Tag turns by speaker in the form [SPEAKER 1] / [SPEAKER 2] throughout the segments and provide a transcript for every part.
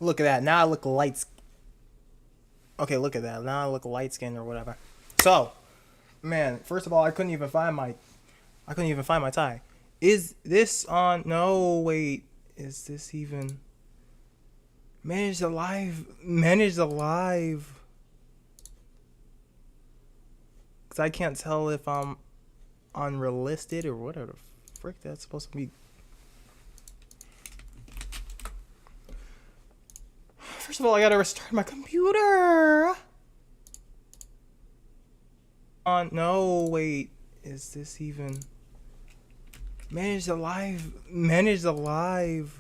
[SPEAKER 1] Look at that. Now I look light. Okay, look at that. Now I look light skinned or whatever. So, man, first of all, I couldn't even find my tie. Is this on? No, wait. Is this even? Manage the live. Manage the live. Cause I can't tell if I'm unrealistic or whatever the frick that's supposed to be. First of all, I gotta restart my computer. On? No, wait. Is this even? Manage the live. Manage the live.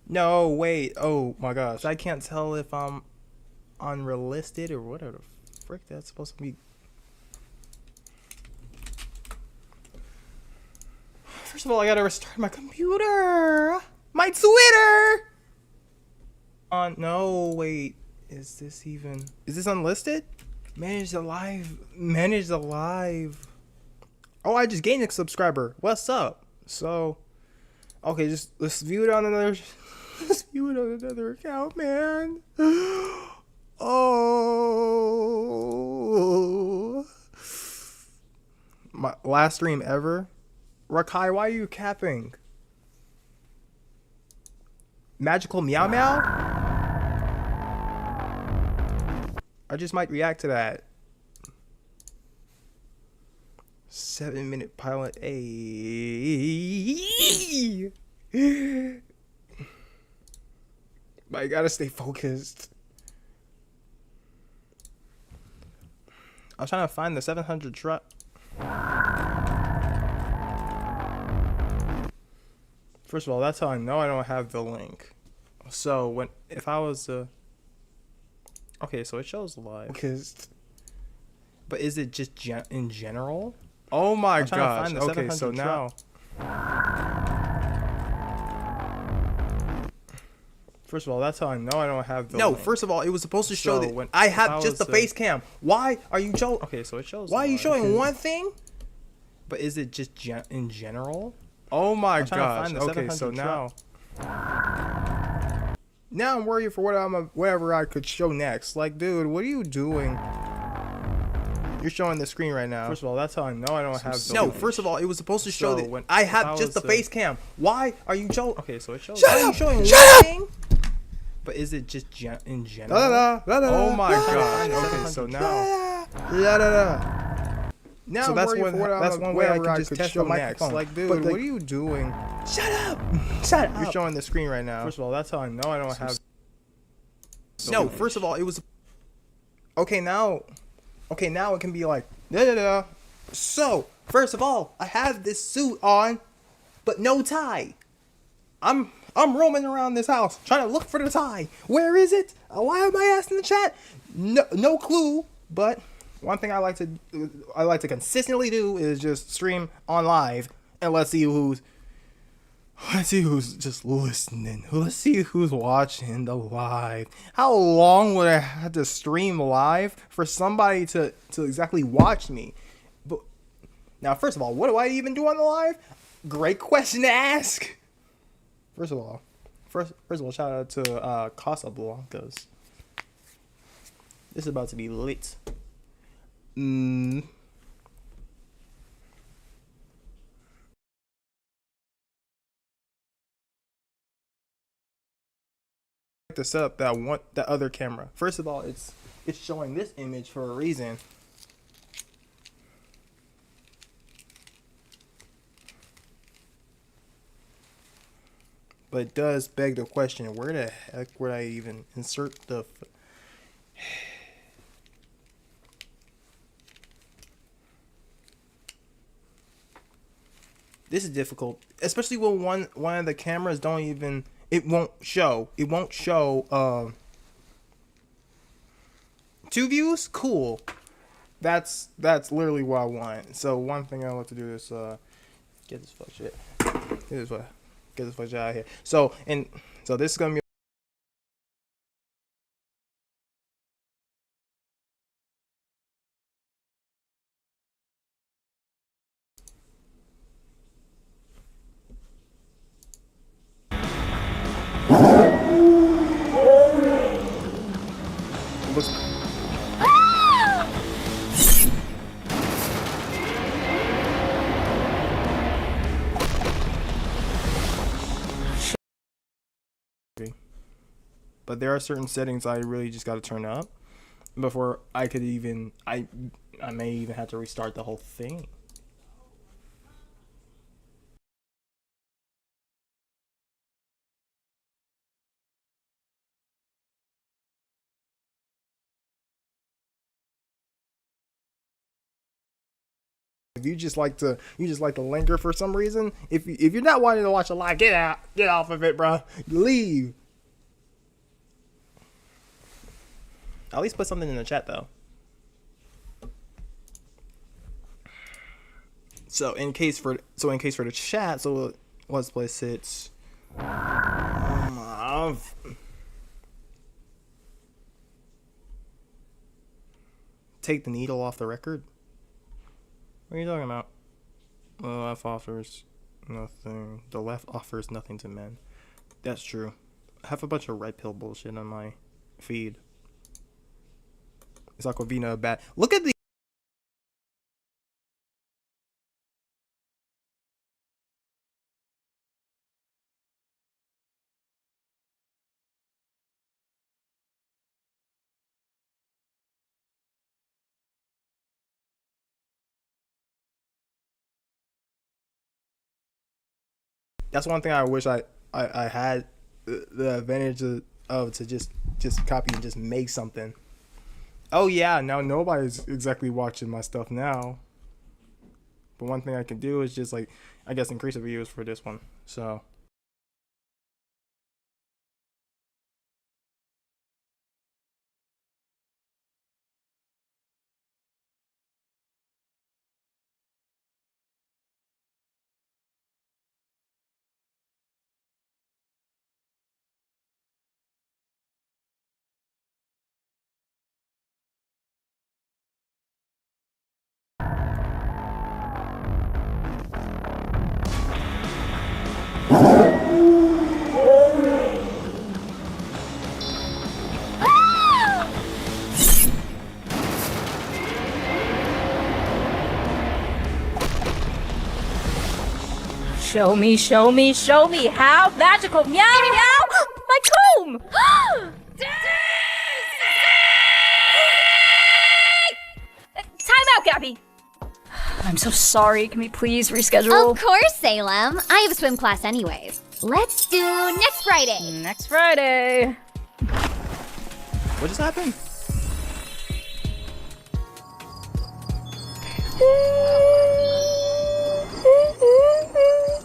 [SPEAKER 1] No, wait. Oh my gosh. I can't tell if I'm unrealistic or whatever the frick that's supposed to be. First of all, I gotta restart my computer. My Twitter. On? No, wait. Is this even? Is this unlisted? Manage the live. Manage the live. Oh, I just gained a subscriber. What's up? So, okay, just let's view it on another. Let's view it on another account, man. Oh, my last stream ever. Rakai, why are you capping? Magical meow meow. I just might react to that. 7-minute pilot. A. But I gotta stay focused. I was trying to find the 700 truck. First of all, that's how I know I don't have the link. So when if I was okay, so it shows live. Because, but is it just in general? Oh my gosh. Okay, so now. First of all, that's how I know I don't have the. No, link. First of all, it was supposed to show that when I have just the face cam. Why are you showing? Okay, so it shows. Why are you showing one thing? But is it just in general? Oh my gosh. Okay, so now. Now I'm worried for whatever I could show next. Like, dude, what are you doing? You're showing the screen right now. First of all, that's how I know I don't have the. No, first of all, it was supposed to show that when I have just the face cam. Why are you showing? Okay, so it shows. Shut up! Showing one thing? But is it just in general? Oh my gosh. Okay, so now. Now so that's one way I can just test the microphone. Like, dude, what are you doing? Shut up! Shut up! You're showing the screen right now. First of all, that's how I know I don't have. No, first of all, it was. Okay, now it can be like So, first of all, I have this suit on, but no tie. I'm roaming around this house trying to look for the tie. Where is it? Why am I asking the chat? No clue. But one thing I like to consistently do is just stream on live and let's see who's just listening. Let's see who's watching the live. How long would I have to stream live for somebody to exactly watch me? But now, first of all, what do I even do on the live? Great question to ask. First of all, shout out to Casablancas. This is about to be lit. To set up that other camera. First of all, it's showing this image for a reason. But it does beg the question, where the heck would I even insert the This is difficult, especially when one of the cameras don't even it won't show two views. Cool, that's literally what I want. So one thing I want to do is get this fuck shit out of here. So this is gonna be but there are certain settings I really just got to turn up before I could even I may even have to restart the whole thing. If you just like to linger for some reason, if you're not wanting to watch a live, get out, get off of it, bro. Leave. At least put something in the chat though. So in case for the chat, so let's place it. Take the needle off the record. What are you talking about? The left offers nothing. The left offers nothing to men. That's true. I have a bunch of red pill bullshit on my feed. Is Aquafina bad? Look at the. That's one thing I wish I had the advantage of to just copy and just make something. Oh yeah, now nobody's exactly watching my stuff now. But one thing I can do is just like, I guess, increase the views for this one. So.
[SPEAKER 2] Show me, show me, show me how magical. Meow, meow! My comb! Time out, Gabby! I'm so sorry. Can we please reschedule?
[SPEAKER 3] Of course, Salem. I have a swim class anyways. Let's do next Friday.
[SPEAKER 2] Next Friday.
[SPEAKER 1] What just happened?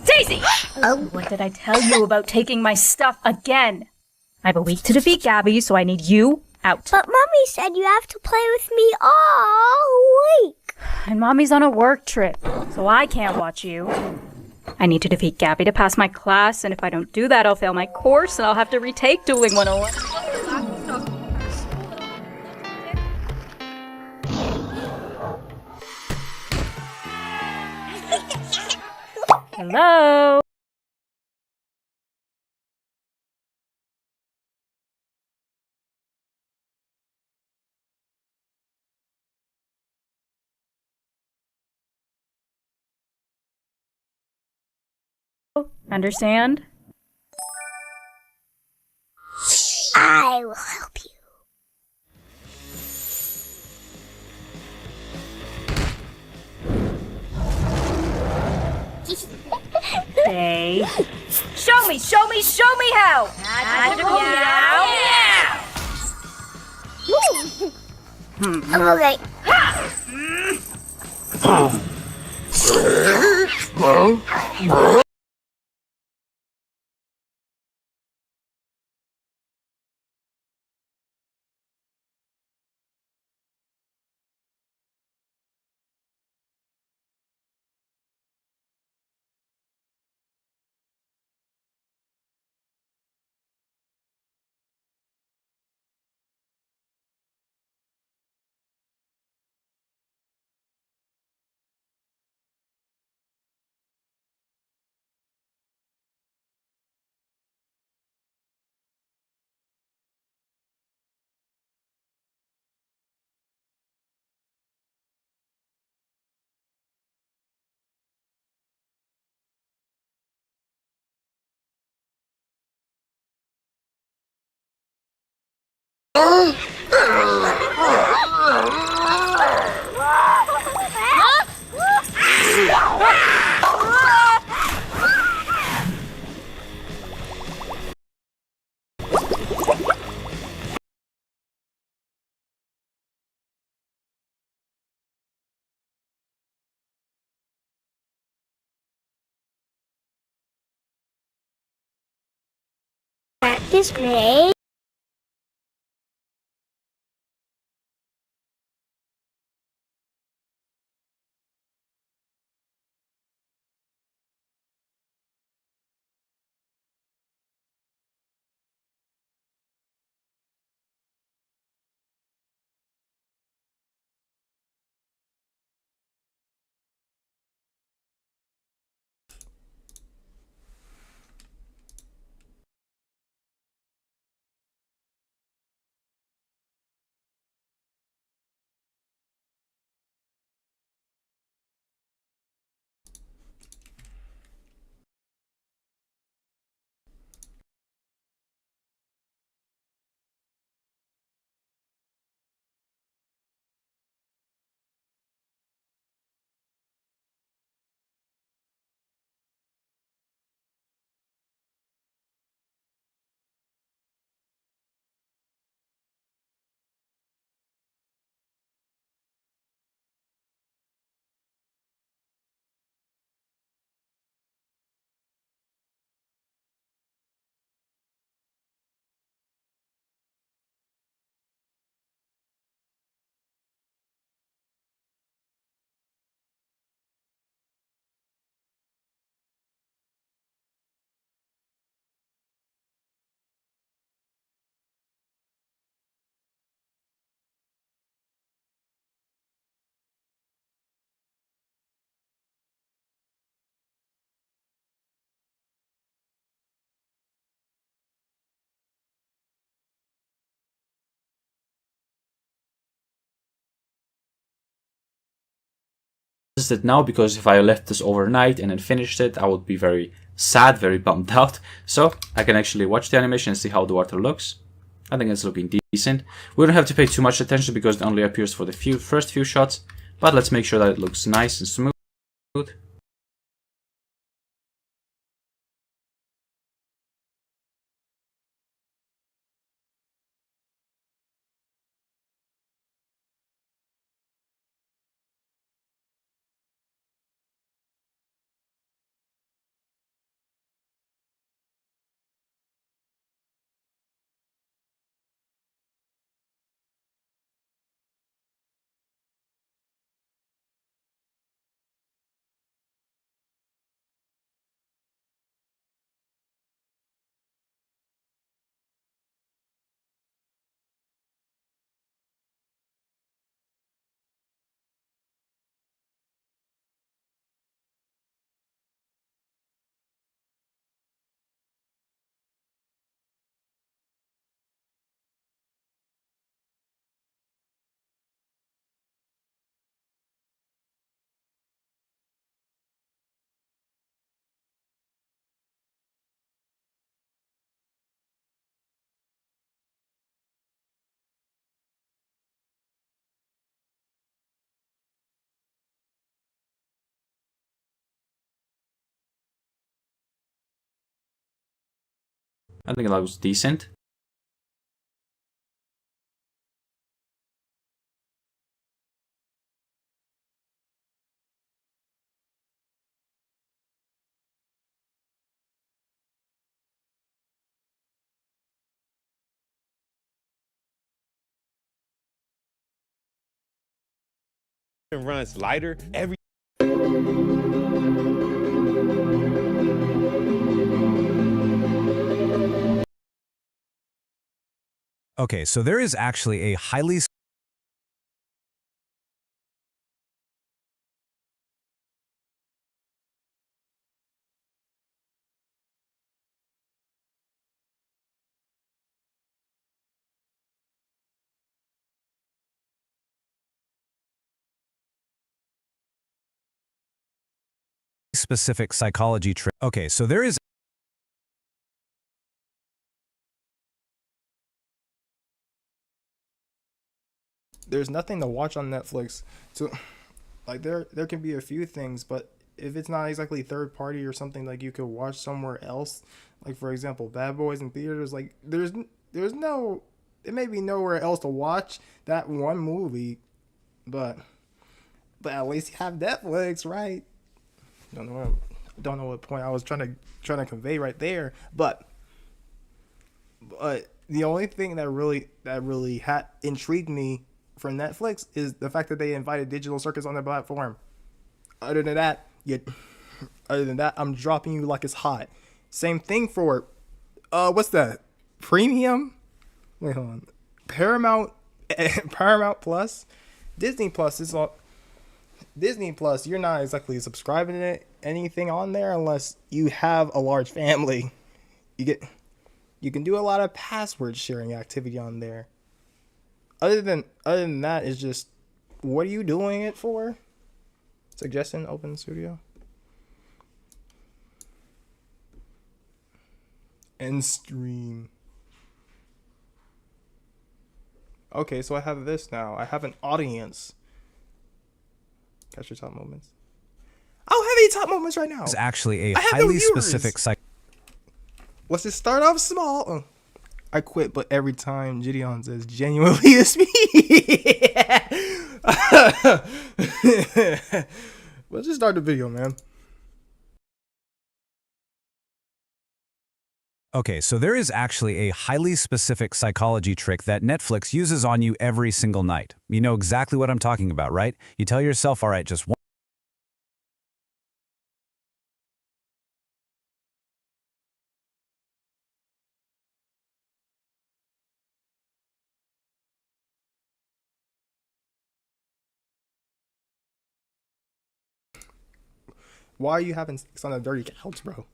[SPEAKER 2] Daisy! Oh, what did I tell you about taking my stuff again? I have a week to defeat Gabby, so I need you out.
[SPEAKER 4] But Mommy said you have to play with me all week.
[SPEAKER 2] And Mommy's on a work trip, so I can't watch you. I need to defeat Gabby to pass my class, and if I don't do that, I'll fail my course, and I'll have to retake Dueling 101. Hello? Understand?
[SPEAKER 4] I will help you.
[SPEAKER 2] Hey. Show me how! Magical meow!
[SPEAKER 4] Okay. Practice grade.
[SPEAKER 5] It now, because if I left this overnight and then finished it, I would be very sad, very bummed out. So I can actually watch the animation and see how the water looks. I think it's looking decent. We don't have to pay too much attention because it only appears for the first few shots, but let's make sure that it looks nice and smooth. I think it looks decent.
[SPEAKER 6] Runs lighter every.
[SPEAKER 7] Okay, so there is actually a highly specific psychology trick. Okay, so there is
[SPEAKER 1] there's nothing to watch on Netflix. So, like, there can be a few things, but if it's not exactly third party or something like you could watch somewhere else, like for example, Bad Boys in theaters, like there's no, it may be nowhere else to watch that one movie, but at least you have Netflix, right? Don't know what point I was trying to convey right there, but the only thing that really intrigued me from Netflix is the fact that they invited Digital Circus on their platform. Other than that, I'm dropping you like it's hot. Same thing for what's that? Premium? Wait, hold on. Paramount Plus, Disney Plus is all. Disney Plus, you're not exactly subscribing to anything on there unless you have a large family. You can do a lot of password sharing activity on there. Other than that, it's just, what are you doing it for? Suggestion, open studio. End stream. Okay, so I have this now. I have an audience. Catch your top moments. I don't have any top moments right now.
[SPEAKER 7] It's actually a highly specific
[SPEAKER 1] Let's just start off small. I quit, but every time Gideon says genuinely it's me. Let's just start the video, man.
[SPEAKER 7] Okay, so there is actually a highly specific psychology trick that Netflix uses on you every single night. You know exactly what I'm talking about, right? You tell yourself, all right, just one.
[SPEAKER 1] Why are you having sex on a dirty couch, bro?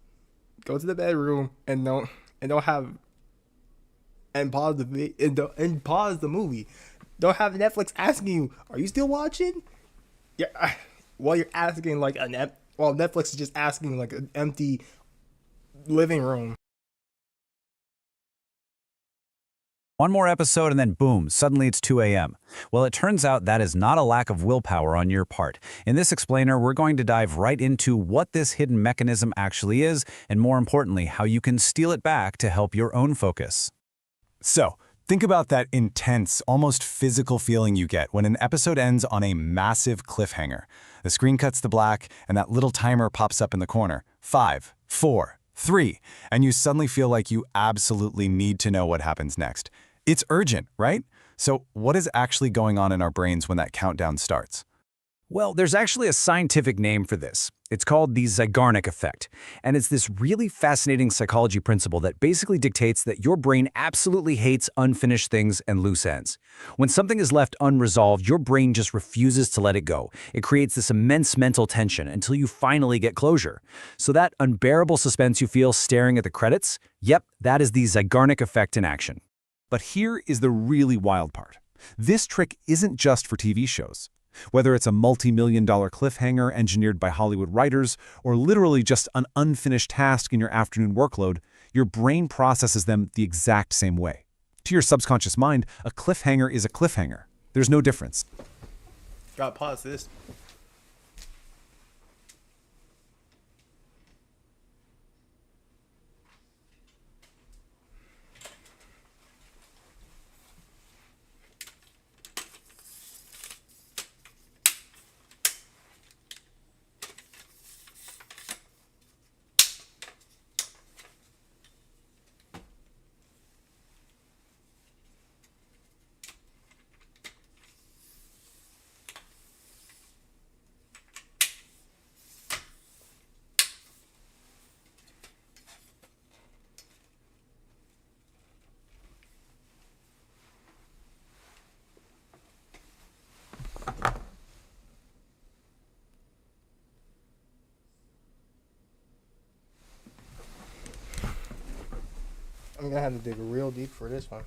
[SPEAKER 1] Go to the bedroom and don't have and pause the movie. Don't have Netflix asking you, "Are you still watching?" Yeah, while you're asking like Netflix is just asking like an empty living room.
[SPEAKER 7] One more episode and then boom, suddenly it's 2 a.m. Well, it turns out that is not a lack of willpower on your part. In this explainer, we're going to dive right into what this hidden mechanism actually is, and more importantly, how you can steal it back to help your own focus.
[SPEAKER 8] So, think about that intense, almost physical feeling you get when an episode ends on a massive cliffhanger. The screen cuts to black, and that little timer pops up in the corner. 5, 4, 3, and you suddenly feel like you absolutely need to know what happens next. It's urgent, right? So what is actually going on in our brains when that countdown starts?
[SPEAKER 7] Well, there's actually a scientific name for this. It's called the Zeigarnik effect, and it's this really fascinating psychology principle that basically dictates that your brain absolutely hates unfinished things and loose ends. When something is left unresolved, your brain just refuses to let it go. It creates this immense mental tension until you finally get closure. So that unbearable suspense you feel staring at the credits, yep, that is the Zeigarnik effect in action.
[SPEAKER 8] But here is the really wild part. This trick isn't just for TV shows. Whether it's a multi-million-dollar cliffhanger engineered by Hollywood writers or literally just an unfinished task in your afternoon workload, your brain processes them the exact same way. To your subconscious mind, a cliffhanger is a cliffhanger. There's no difference.
[SPEAKER 1] Gotta pause this. I'm gonna have to dig real deep for this one.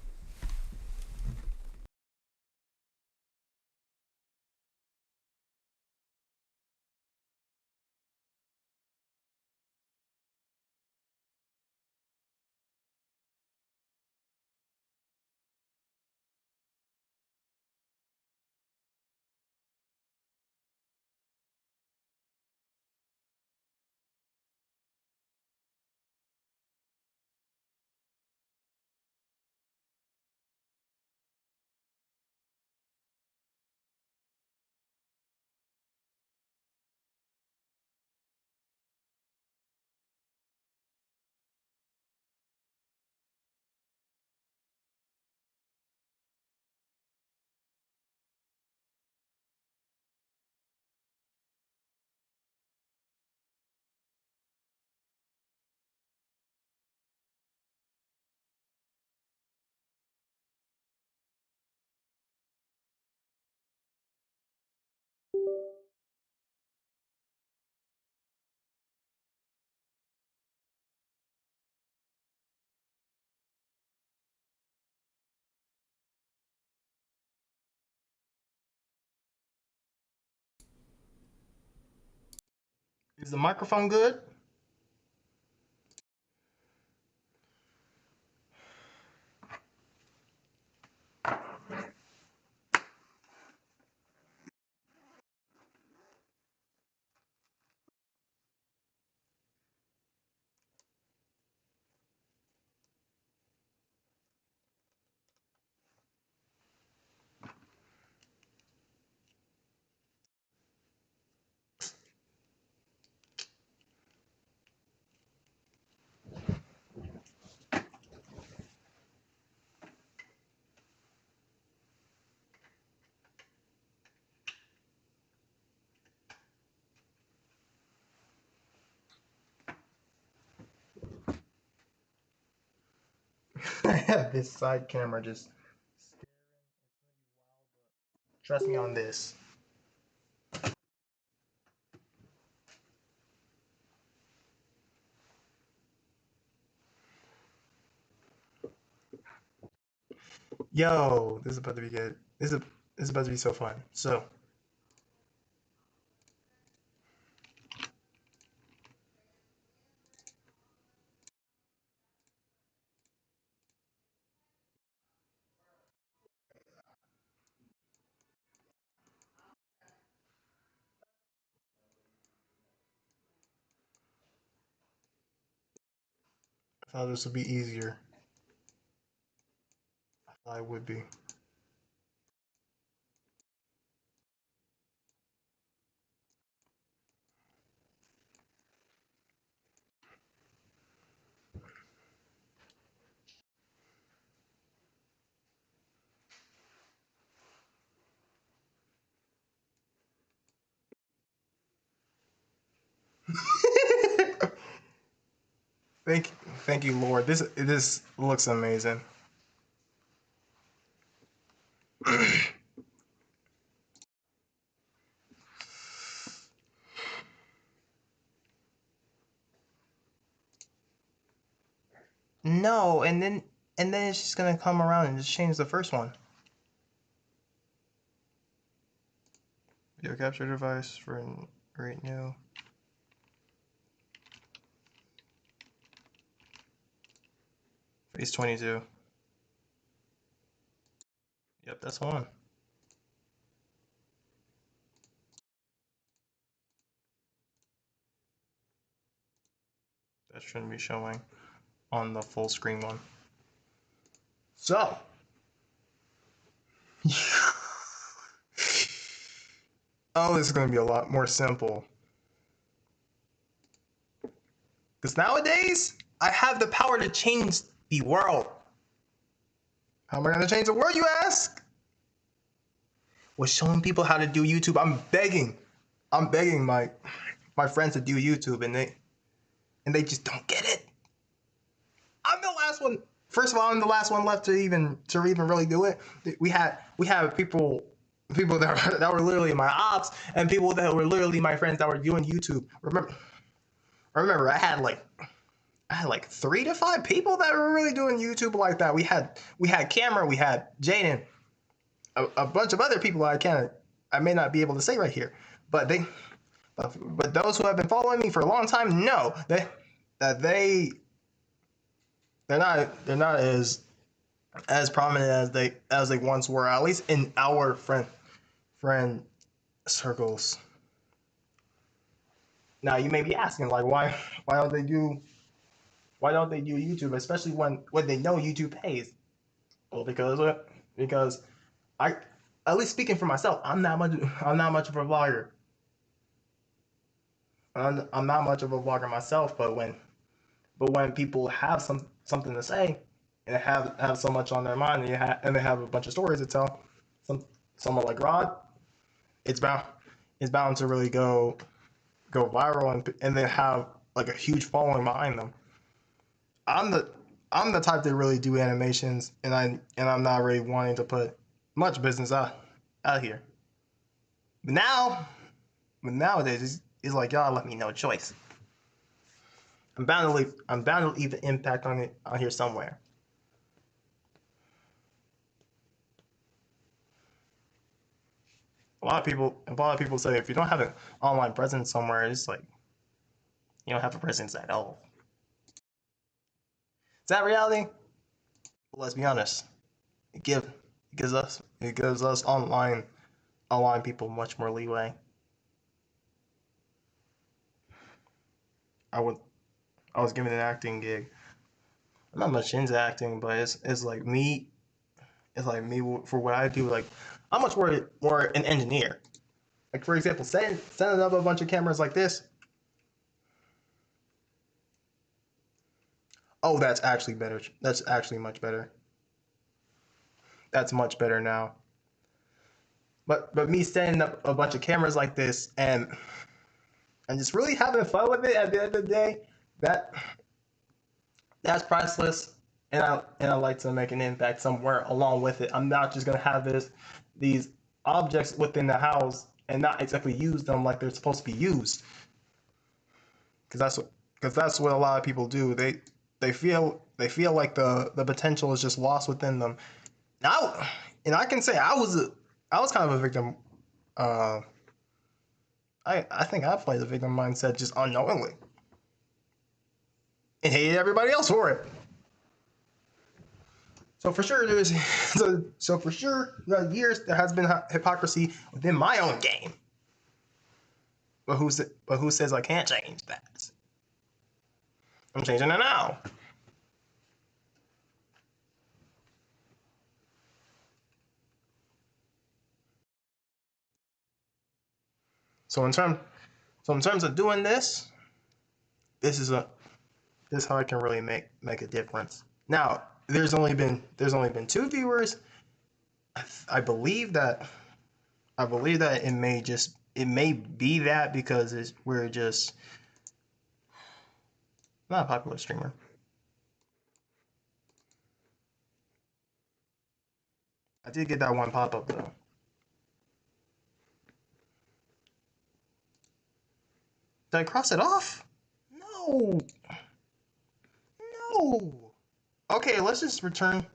[SPEAKER 1] Is the microphone good? I have this side camera just trust me on this. Yo, this is about to be good. This is about to be so fun. So I thought this would be easier. I thought it would be. Thank you, Lord. This looks amazing. No, and then it's just gonna come around and just change the first one. Video capture device for right now. Phase 22. Yep, that's one. That shouldn't be showing on the full screen one. So, oh, this is going to be a lot more simple. Because nowadays, I have the power to change the world. How am I going to change the world, you ask? Well, showing people how to do YouTube. I'm begging my friends to do YouTube, and they just don't get it. I'm the last one. First of all, I'm the last one left to even really do it. We had people that were literally my ops and people that were literally my friends that were doing YouTube. Remember, I had like 3 to 5 people that were really doing YouTube like that. We had Cameron, we had Jaden, a bunch of other people I may not be able to say right here, but those who have been following me for a long time know that they're not as prominent as they once were, at least in our friend circles. Now you may be asking, like, why don't they do YouTube, especially when they know YouTube pays? Well, because I, at least speaking for myself, I'm not much of a vlogger. I'm not much of a vlogger myself, but when people have something to say and have so much on their mind and they have a bunch of stories to tell, someone like Rod, it's bound to really go viral and they have like a huge following behind them. I'm the type to really do animations, and I'm not really wanting to put much business out here. But nowadays it's like y'all let me no choice. I'm bound to leave an impact on here somewhere. A lot of people say if you don't have an online presence somewhere, it's like You don't have a presence at all. Is that reality? Well, let's be honest. It gives us online people much more leeway. I was given an acting gig. I'm not much into acting, but it's like me. It's like me for what I do. Like I'm much more an engineer. Like for example, setting up a bunch of cameras like this. Oh, that's actually better. That's actually much better. That's much better now. But me setting up a bunch of cameras like this and just really having fun with it at the end of the day, that's priceless. And I like to make an impact somewhere along with it. I'm not just gonna have these objects within the house and not exactly use them like they're supposed to be used. Because that's what a lot of people do. They feel like the potential is just lost within them. Now, and I can say I was kind of a victim. I think I played the victim mindset just unknowingly, and hated everybody else for it. So for sure the years there has been hypocrisy within my own game. But who says I can't change that? I'm changing it now. So in terms of doing this, this is how I can really make a difference. Now, there's only been 2 viewers. I believe that it may be that because we're just not a popular streamer. I did get that one pop-up though. Did I cross it off? No. No. Okay, let's just return.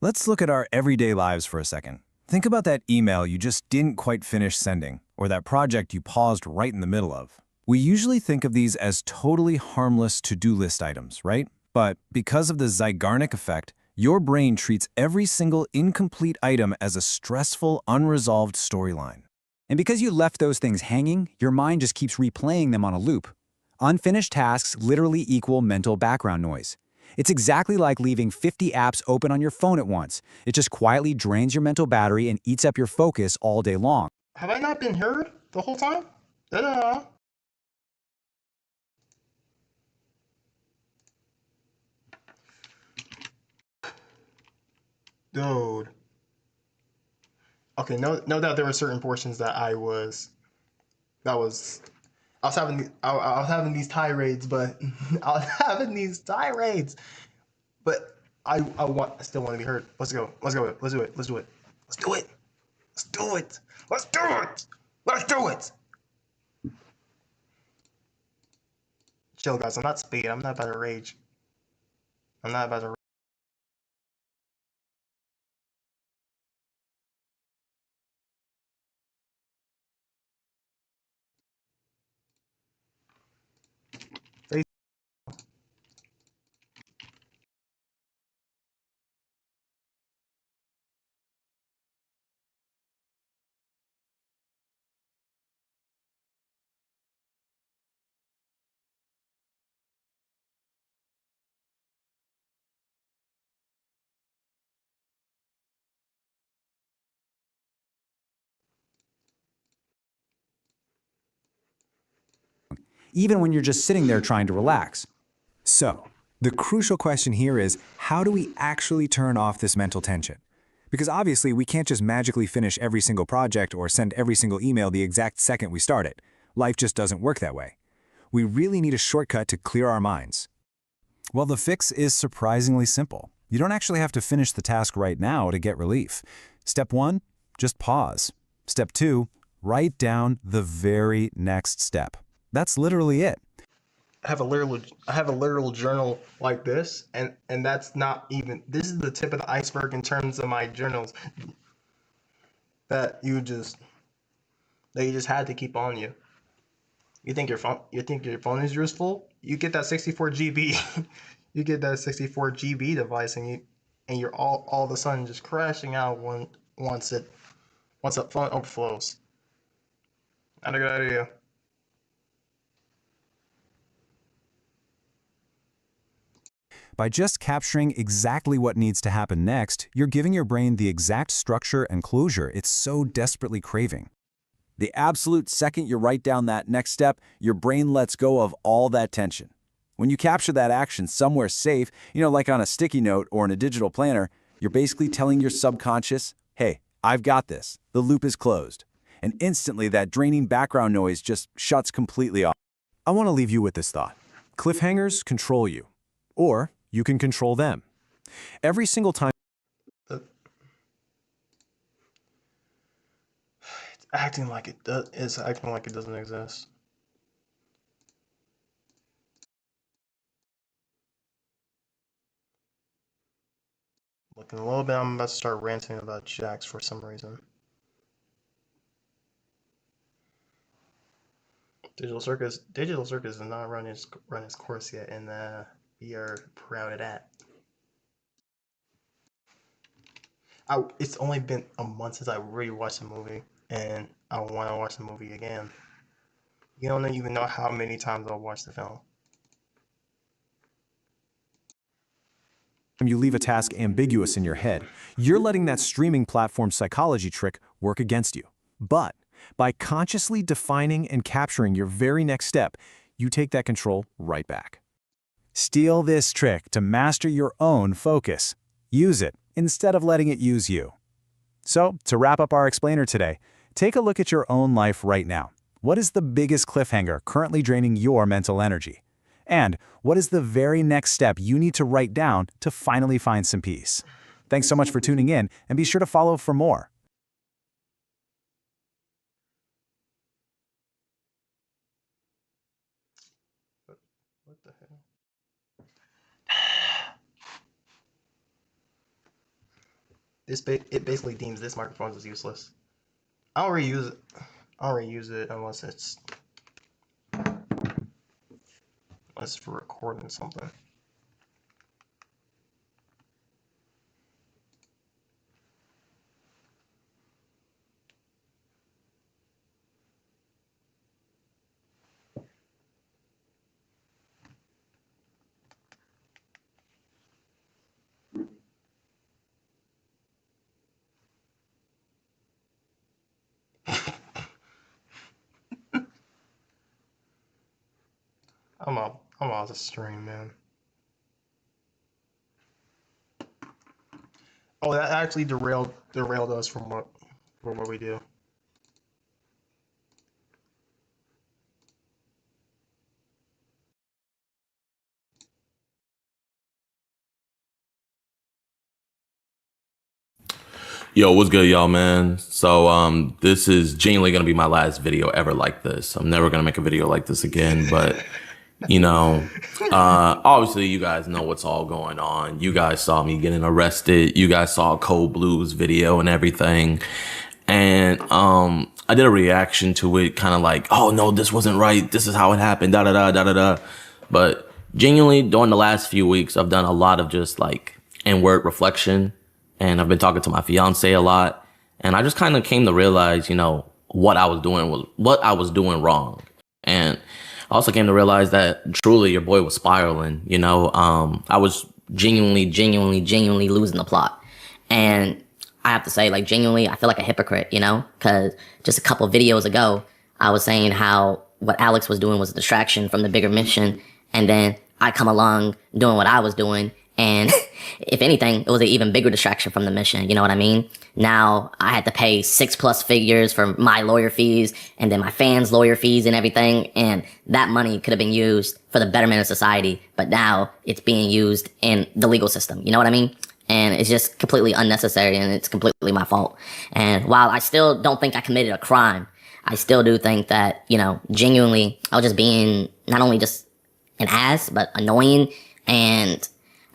[SPEAKER 8] Let's look at our everyday lives for a second. Think about that email you just didn't quite finish sending, or that project you paused right in the middle of. We usually think of these as totally harmless to-do list items, right? But because of the Zeigarnik effect, your brain treats every single incomplete item as a stressful, unresolved storyline.
[SPEAKER 7] And because you left those things hanging, your mind just keeps replaying them on a loop. Unfinished tasks literally equal mental background noise. It's exactly like leaving 50 apps open on your phone at once. It just quietly drains your mental battery and eats up your focus all day long.
[SPEAKER 1] Have I not been heard the whole time? Da-da. Dude. Okay, no doubt there were certain portions that I was having these tirades, but I still want to be heard. Let's do it. Chill, guys. I'm not speed. I'm not about to rage. I'm not about to.
[SPEAKER 7] Even when you're just sitting there trying to relax.
[SPEAKER 8] So, The crucial question here is, how do we actually turn off this mental tension? Because obviously we can't just magically finish every single project or send every single email the exact second we start it. Life just doesn't work that way. We really need a shortcut to clear our minds. Well, the fix is surprisingly simple. You don't actually have to finish the task right now to get relief. Step 1, just pause. Step 2, write down the very next step. That's literally it.
[SPEAKER 1] I have a literal journal like this, and that's not even, this is the tip of the iceberg in terms of my journals that you just had to keep on you. You think your phone is useful? You get that 64 GB, you get that 64 GB device, and you're all of a sudden just crashing out once the phone overflows. Not a good idea.
[SPEAKER 8] By just capturing exactly what needs to happen next, you're giving your brain the exact structure and closure it's so desperately craving. The absolute second you write down that next step, your brain lets go of all that tension. When you capture that action somewhere safe, like on a sticky note or in a digital planner, you're basically telling your subconscious, hey, I've got this. The loop is closed. And instantly that draining background noise just shuts completely off. I want to leave you with this thought. Cliffhangers control you. Or you can control them. Every single time
[SPEAKER 1] It's acting like it does. It's acting like it doesn't exist. Looking a little bit, I'm about to start ranting about Jax for some reason. Digital Circus did not run its course yet, and we are proud of that. It's only been a month since I rewatched the movie, and I want to watch the movie again. You don't even know how many times I'll watch the film.
[SPEAKER 8] you leave a task ambiguous in your head, you're letting that streaming platform psychology trick work against you. But by consciously defining and capturing your very next step, you take that control right back. Steal this trick to master your own focus. Use it instead of letting it use you. So, to wrap up our explainer today, take a look at your own life right now. What is the biggest cliffhanger currently draining your mental energy? And what is the very next step you need to write down to finally find some peace? Thanks so much for tuning in, and be sure to follow for more.
[SPEAKER 1] What the hell? It basically deems this microphone as useless. I don't really use it unless it's for recording something. I'm off the stream, man. Oh, that actually derailed us from what we do.
[SPEAKER 9] Yo, what's good, y'all, man? So, this is genuinely gonna be my last video ever like this. I'm never gonna make a video like this again, but you know, obviously you guys know what's all going on. You guys saw me getting arrested. You guys saw Cold Blues video and everything. And, I did a reaction to it kind of like, oh no, this wasn't right. This is how it happened, da da da da da da. But genuinely during the last few weeks, I've done a lot of just like inward reflection. And I've been talking to my fiance a lot. And I just kind of came to realize, you know, what I was doing wrong. And I also came to realize that truly your boy was spiraling, you know. I was genuinely losing the plot. And I have to say, like, genuinely, I feel like a hypocrite, you know, because just a couple videos ago, I was saying how what Alex was doing was a distraction from the bigger mission. And then
[SPEAKER 10] I come along doing what I was doing, and if anything, it was an even bigger distraction from the mission. You know what I mean? Now I had to pay 6+ figures for my lawyer fees and then my fans' lawyer fees and everything. And that money could have been used for the betterment of society. But now it's being used in the legal system. You know what I mean? And it's just completely unnecessary, and it's completely my fault. And while I still don't think I committed a crime, I still do think that, you know, genuinely, I was just being not only just an ass, but annoying. And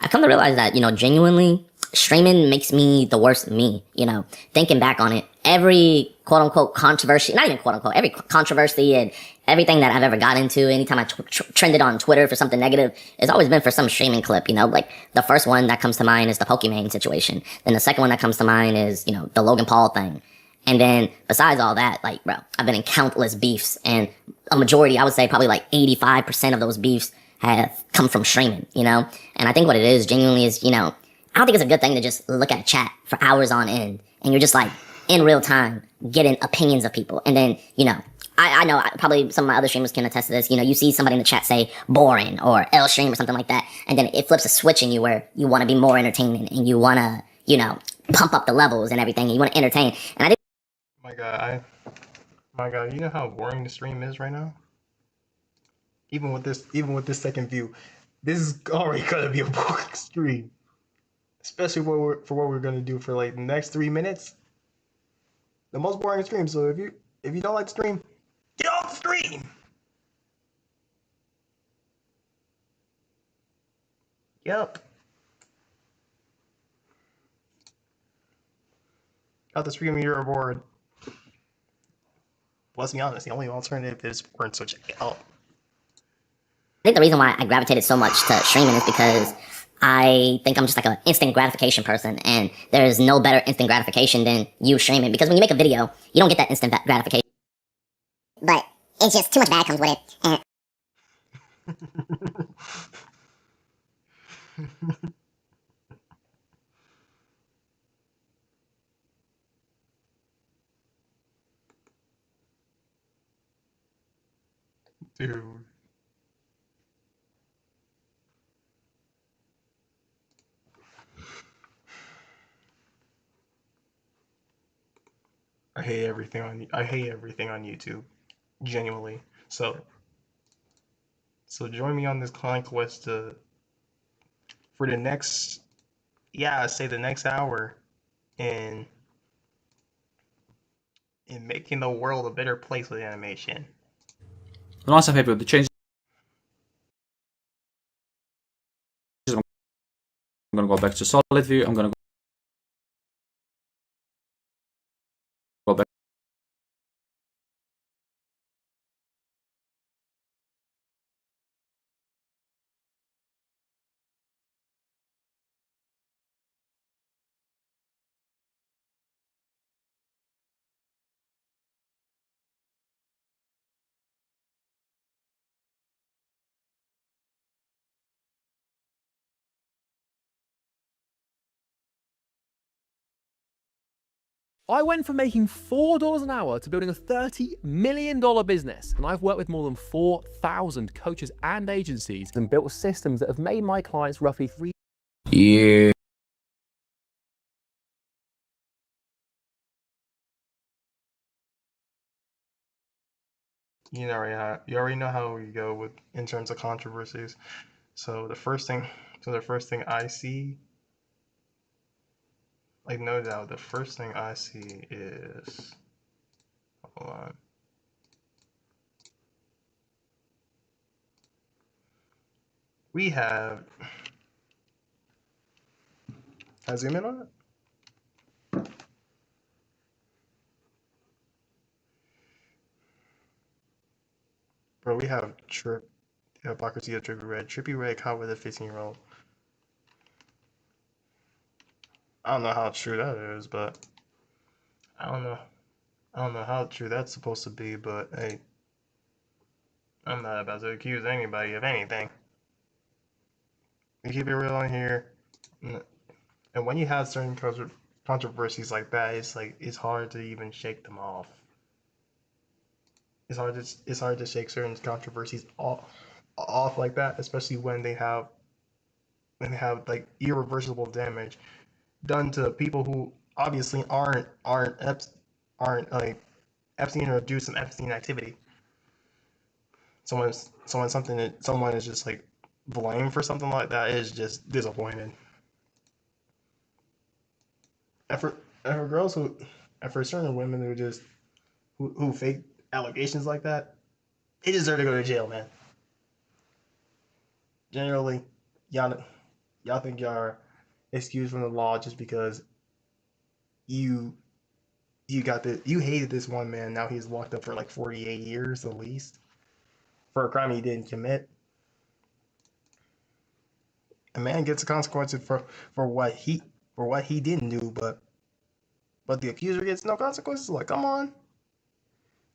[SPEAKER 10] I come to realize that, you know, genuinely, streaming makes me the worst me. You know, thinking back on it, every quote unquote controversy, not even quote unquote, every controversy and everything that I've ever got into, anytime I trended on Twitter for something negative, it's always been for some streaming clip. You know, like the first one that comes to mind is the Pokimane situation. Then the second one that comes to mind is, you know, the Logan Paul thing. And then besides all that, like, bro, I've been in countless beefs, and a majority, I would say probably like 85% of those beefs have come from streaming, you know? And I think what it is genuinely is, you know, I don't think it's a good thing to just look at a chat for hours on end, and you're just like in real time getting opinions of people. And then, you know, I know probably some of my other streamers can attest to this. You know, you see somebody in the chat say boring or L stream or something like that, and then it flips a switch in you where you want to be more entertaining and you want to, you know, pump up the levels and everything. And you want to entertain. And I think,
[SPEAKER 1] My God, you know how boring the stream is right now? Even with this second view, this is already gonna be a boring stream. Especially for what we're gonna do for like the next 3 minutes. The most boring stream. So if you don't like the stream, get off the stream. Yep. Out the stream, you're bored. Let's be honest, the only alternative is porn, so check it out.
[SPEAKER 10] I think the reason why I gravitated so much to streaming is because I think I'm just like an instant gratification person, and there's no better instant gratification than you streaming, because when you make a video, you don't get that instant gratification.
[SPEAKER 3] But it's just too much bad comes with it. And
[SPEAKER 1] Dude. I hate everything on YouTube. Genuinely. So join me on this conquest for the next, say the next hour in making the world a better place with animation.
[SPEAKER 5] And once I'm happy with the changes, I'm gonna go back to solid view. I'm gonna go back.
[SPEAKER 11] I went from making $4 an hour to building a $30 million business, and I've worked with more than 4,000 coaches and agencies and built systems that have made my clients roughly
[SPEAKER 5] Yeah.
[SPEAKER 1] You already know how we go in terms of controversies. So the first thing I see, like no doubt, the first thing I see is, hold on. We have, can I zoom in on it? Bro, we have Hypocrisy of Trippy Red. Trippy Red caught with a 15-year-old. I don't know how true that is, but I don't know how true that's supposed to be, but hey, I'm not about to accuse anybody of anything. We keep it real on here. And when you have certain controversies like that, it's hard to even shake them off. It's hard to shake certain controversies off off like that, especially when they have like irreversible damage done to people who obviously aren't like Epstein or do some Epstein activity. Someone is just like blamed for something like that is just disappointing. And for girls and for certain women who just who fake allegations like that, they deserve to go to jail, man. Generally, y'all think y'all are excused from the law just because you hated this one man. Now he's locked up for like 48 years at least for a crime he didn't commit. A man gets the consequences for what he didn't do, but the accuser gets no consequences. Like, come on.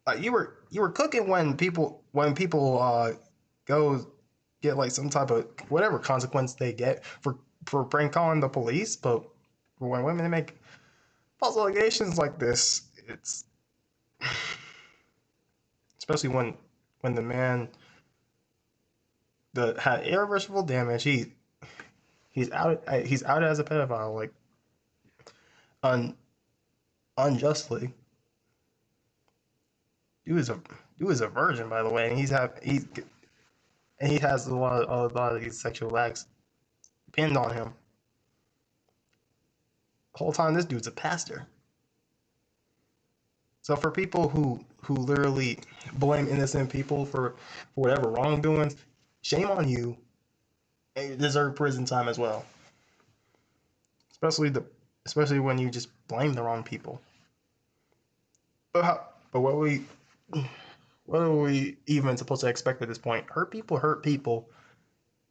[SPEAKER 1] Like you were cooking when people go get like some type of whatever consequence they get for prank calling the police, but when women make false allegations like this, it's especially when the man that had irreversible damage, he's out as a pedophile, like unjustly. He was a virgin, by the way, and he has a lot of these sexual acts pinned on him. The whole time this dude's a pastor. So for people who literally blame innocent people for whatever wrongdoings, shame on you, and you deserve prison time as well. Especially when you just blame the wrong people. But what are we even supposed to expect at this point? Hurt people,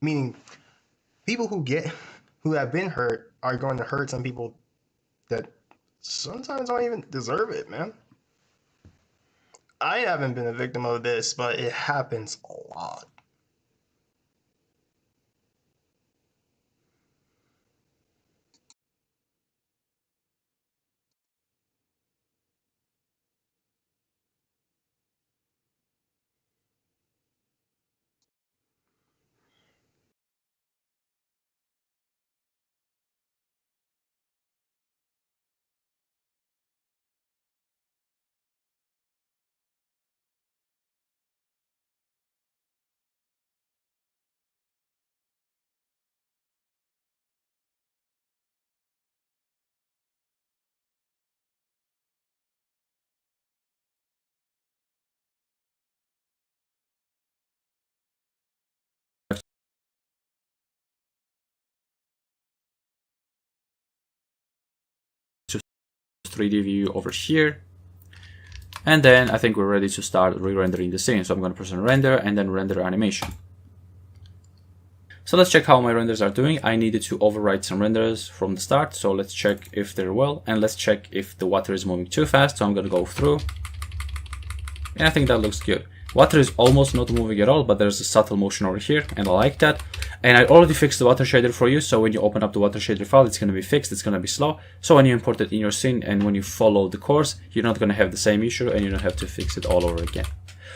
[SPEAKER 1] meaning people who have been hurt are going to hurt some people that sometimes don't even deserve it, man. I haven't been a victim of this, but it happens a lot.
[SPEAKER 5] To 3D view over here, and then I think we're ready to start re-rendering the scene. So I'm going to press on render and then render animation. So let's check how my renders are doing. I needed to overwrite some renders from the start, so let's check if they're well, and let's check if the water is moving too fast. So I'm going to go through, and I think that looks good. Water is almost not moving at all, but there's a subtle motion over here, and I like that. And I already fixed the water shader for you, so when you open up the water shader file, it's going to be fixed, it's going to be slow. So when you import it in your scene and when you follow the course, you're not going to have the same issue and you don't have to fix it all over again.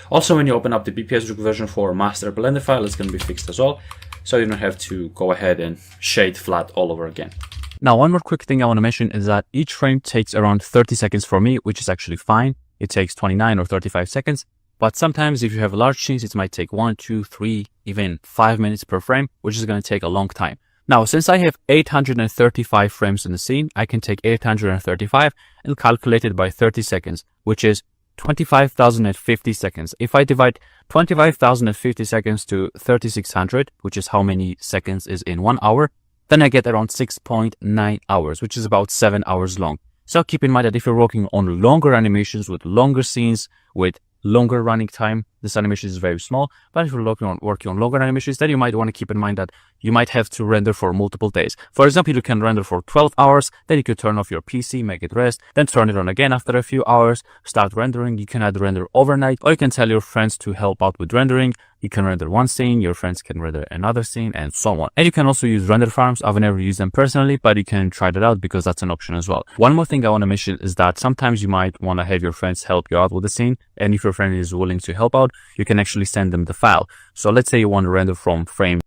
[SPEAKER 5] Also, when you open up the BPSRook version for master Blender file, it's going to be fixed as well, so you don't have to go ahead and shade flat all over again. Now, one more quick thing I want to mention is that each frame takes around 30 seconds for me, which is actually fine. It takes 29 or 35 seconds. But sometimes if you have large scenes, it might take 1, 2, 3, even 5 minutes per frame, which is going to take a long time. Now, since I have 835 frames in the scene, I can take 835 and calculate it by 30 seconds, which is 25,050 seconds. If I divide 25,050 seconds to 3600, which is how many seconds is in 1 hour, then I get around 6.9 hours, which is about 7 hours long. So keep in mind that if you're working on longer animations with longer scenes, with longer running time, this animation is very small. But if you're working on longer animations, then you might want to keep in mind that you might have to render for multiple days. For example, you can render for 12 hours, then you could turn off your PC, make it rest, then turn it on again after a few hours, start rendering. You can either render overnight, or you can tell your friends to help out with rendering. You can render one scene, your friends can render another scene, and so on. And you can also use render farms. I've never used them personally, but you can try that out because that's an option as well. One more thing I want to mention is that sometimes you might want to have your friends help you out with the scene, and if your friend is willing to help out, you can actually send them the file. So let's say you want to render from frame,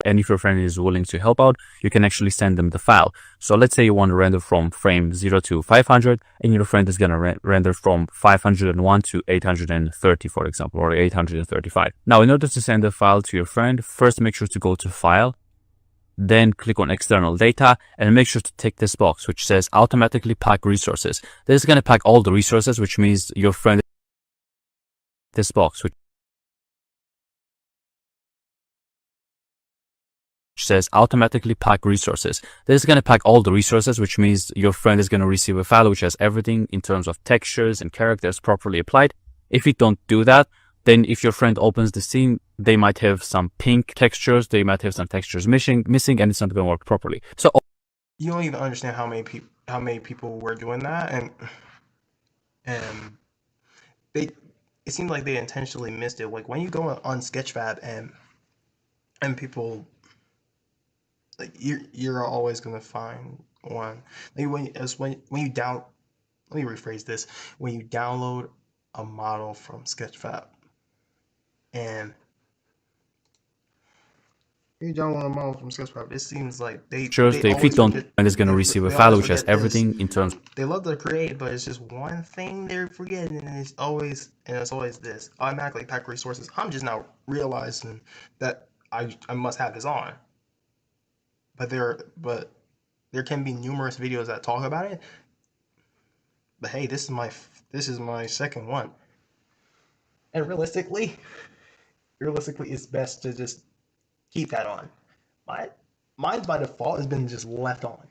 [SPEAKER 5] and if your friend is willing to help out, you can actually send them the file. So let's say you want to render from frame 0 to 500, and your friend is going to render from 501 to 830, for example, or 835. Now, in order to send the file to your friend, first make sure to go to File, then click on External Data, and make sure to tick this box, which says Automatically Pack Resources. This is going to pack all the resources, which means your friend, this box, which says Automatically Pack Resources. This is going to pack all the resources, which means your friend is going to receive a file which has everything in terms of textures and characters properly applied. If you don't do that, then if your friend opens the scene, they might have some pink textures, they might have some textures missing, and it's not going to work properly. So
[SPEAKER 1] you don't even understand how many people were doing that, and it seemed like they intentionally missed it. Like when you go on Sketchfab and people, like you're always gonna find one. Like when you let me rephrase this. When you download a model from Sketchfab and you download a model from Sketchfab, it seems like if you don't,
[SPEAKER 5] and it's gonna receive a file which has everything in terms.
[SPEAKER 1] They love to create, but it's just one thing they're forgetting, and it's always this automatically pack resources. I'm just now realizing that I must have this on. But there can be numerous videos that talk about it. But hey, this is my second one. And realistically, it's best to just keep that on. Mine's by default has been just left on.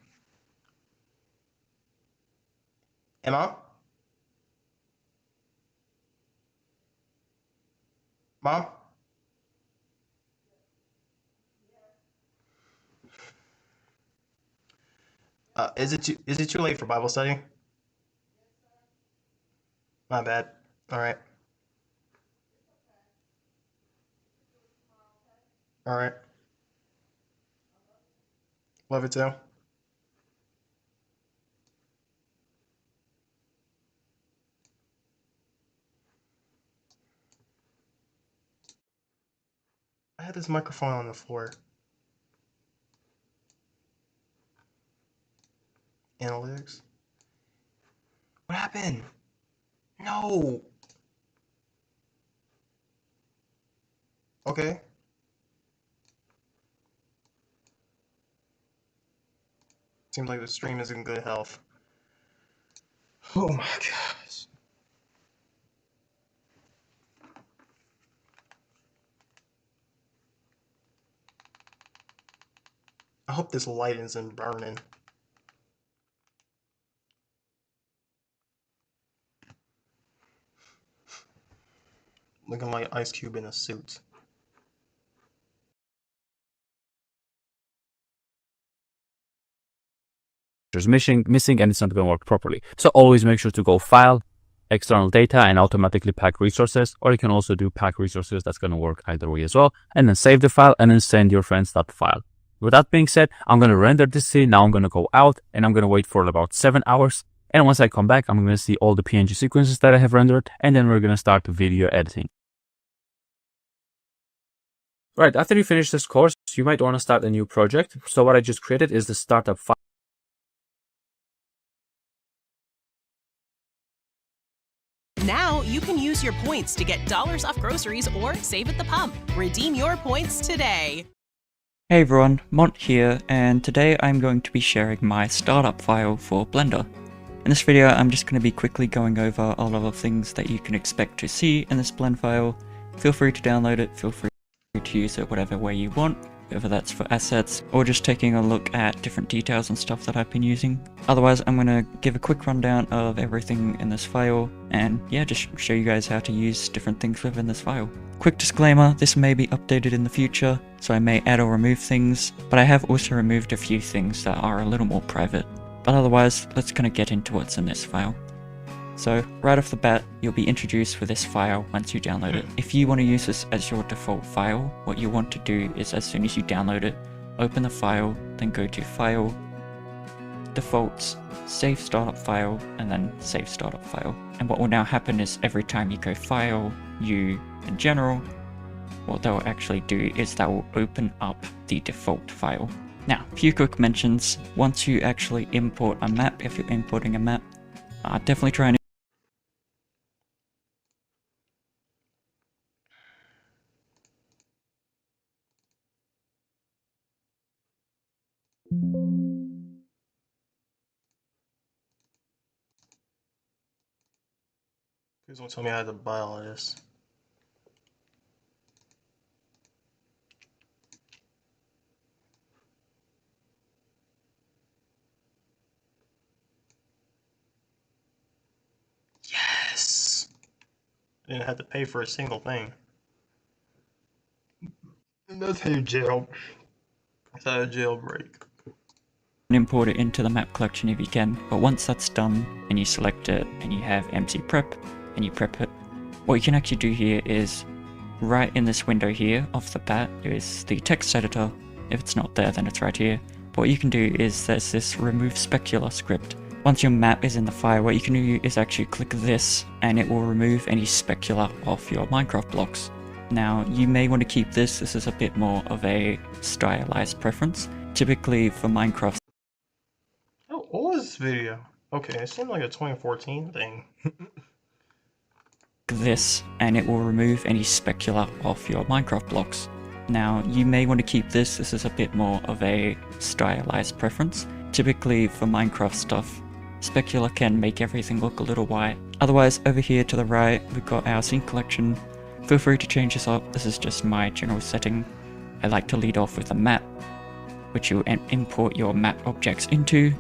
[SPEAKER 1] Emma? Mom? Is it too late for Bible study? My bad. All right. All right. Love it too. I had this microphone on the floor. Analytics. What happened? No. Okay. Seems like the stream is in good health. Oh my gosh. I hope this light isn't burning. Looking like Ice Cube in a suit.
[SPEAKER 5] Missing, and it's not going to work properly. So always make sure to go File, External Data, and Automatically Pack Resources, or you can also do Pack Resources. That's going to work either way as well. And then save the file and then send your friends that file. With that being said, I'm going to render this scene. Now I'm going to go out and I'm going to wait for about 7 hours. And once I come back, I'm going to see all the PNG sequences that I have rendered, and then we're going to start the video editing. Right, after you finish this course, you might want to start a new project. So what I just created is the startup file.
[SPEAKER 12] Now you can use your points to get dollars off groceries or save at the pump. Redeem your points today.
[SPEAKER 13] Hey everyone, Mont here, and today I'm going to be sharing my startup file for Blender. In this video, I'm just going to be quickly going over a lot of things that you can expect to see in this blend file. Feel free to download it, feel free to use it whatever way you want, whether that's for assets or just taking a look at different details and stuff that I've been using. Otherwise, I'm going to give a quick rundown of everything in this file and yeah, just show you guys how to use different things within this file. Quick disclaimer, this may be updated in the future, so I may add or remove things, but I have also removed a few things that are a little more private. But otherwise, let's kind of get into what's in this file. So right off the bat, you'll be introduced with this file once you download it. If you want to use this as your default file, what you want to do is as soon as you download it, open the file, then go to File, defaults save startup file and then save startup file. And what will now happen is every time you go file, new, and general, what that will actually do is that will open up the default file. Now, a few quick mentions. Once you actually import a map, if you're importing a map, definitely try and
[SPEAKER 1] Please don't tell me I had to buy all of this. Yes! I didn't have to pay for a single thing. And that's how you jail. That's how you jailbreak.
[SPEAKER 13] import it into the map collection if you can, but once that's done and you select it and you have MC prep and you prep it, what you can actually do here is right in this window here off the bat is the text editor. If it's not there, then it's right here. But what you can do is there's this remove specular script. Once your map is in the file, what you can do is actually click this and it will remove any specular off your Minecraft blocks. Now, you may want to keep this. This is a bit more of a stylized preference. Typically for Minecraft.
[SPEAKER 1] How old is this video? Okay, it seemed like a 2014 thing.
[SPEAKER 13] This and it will remove any specular off your Minecraft blocks. Now, you may want to keep this. This is a bit more of a stylized preference. Typically for Minecraft stuff, specular can make everything look a little white. Otherwise, over here to the right, we've got our scene collection. Feel free to change this up. This is just my general setting. I like to lead off with a map, which you import your map objects into.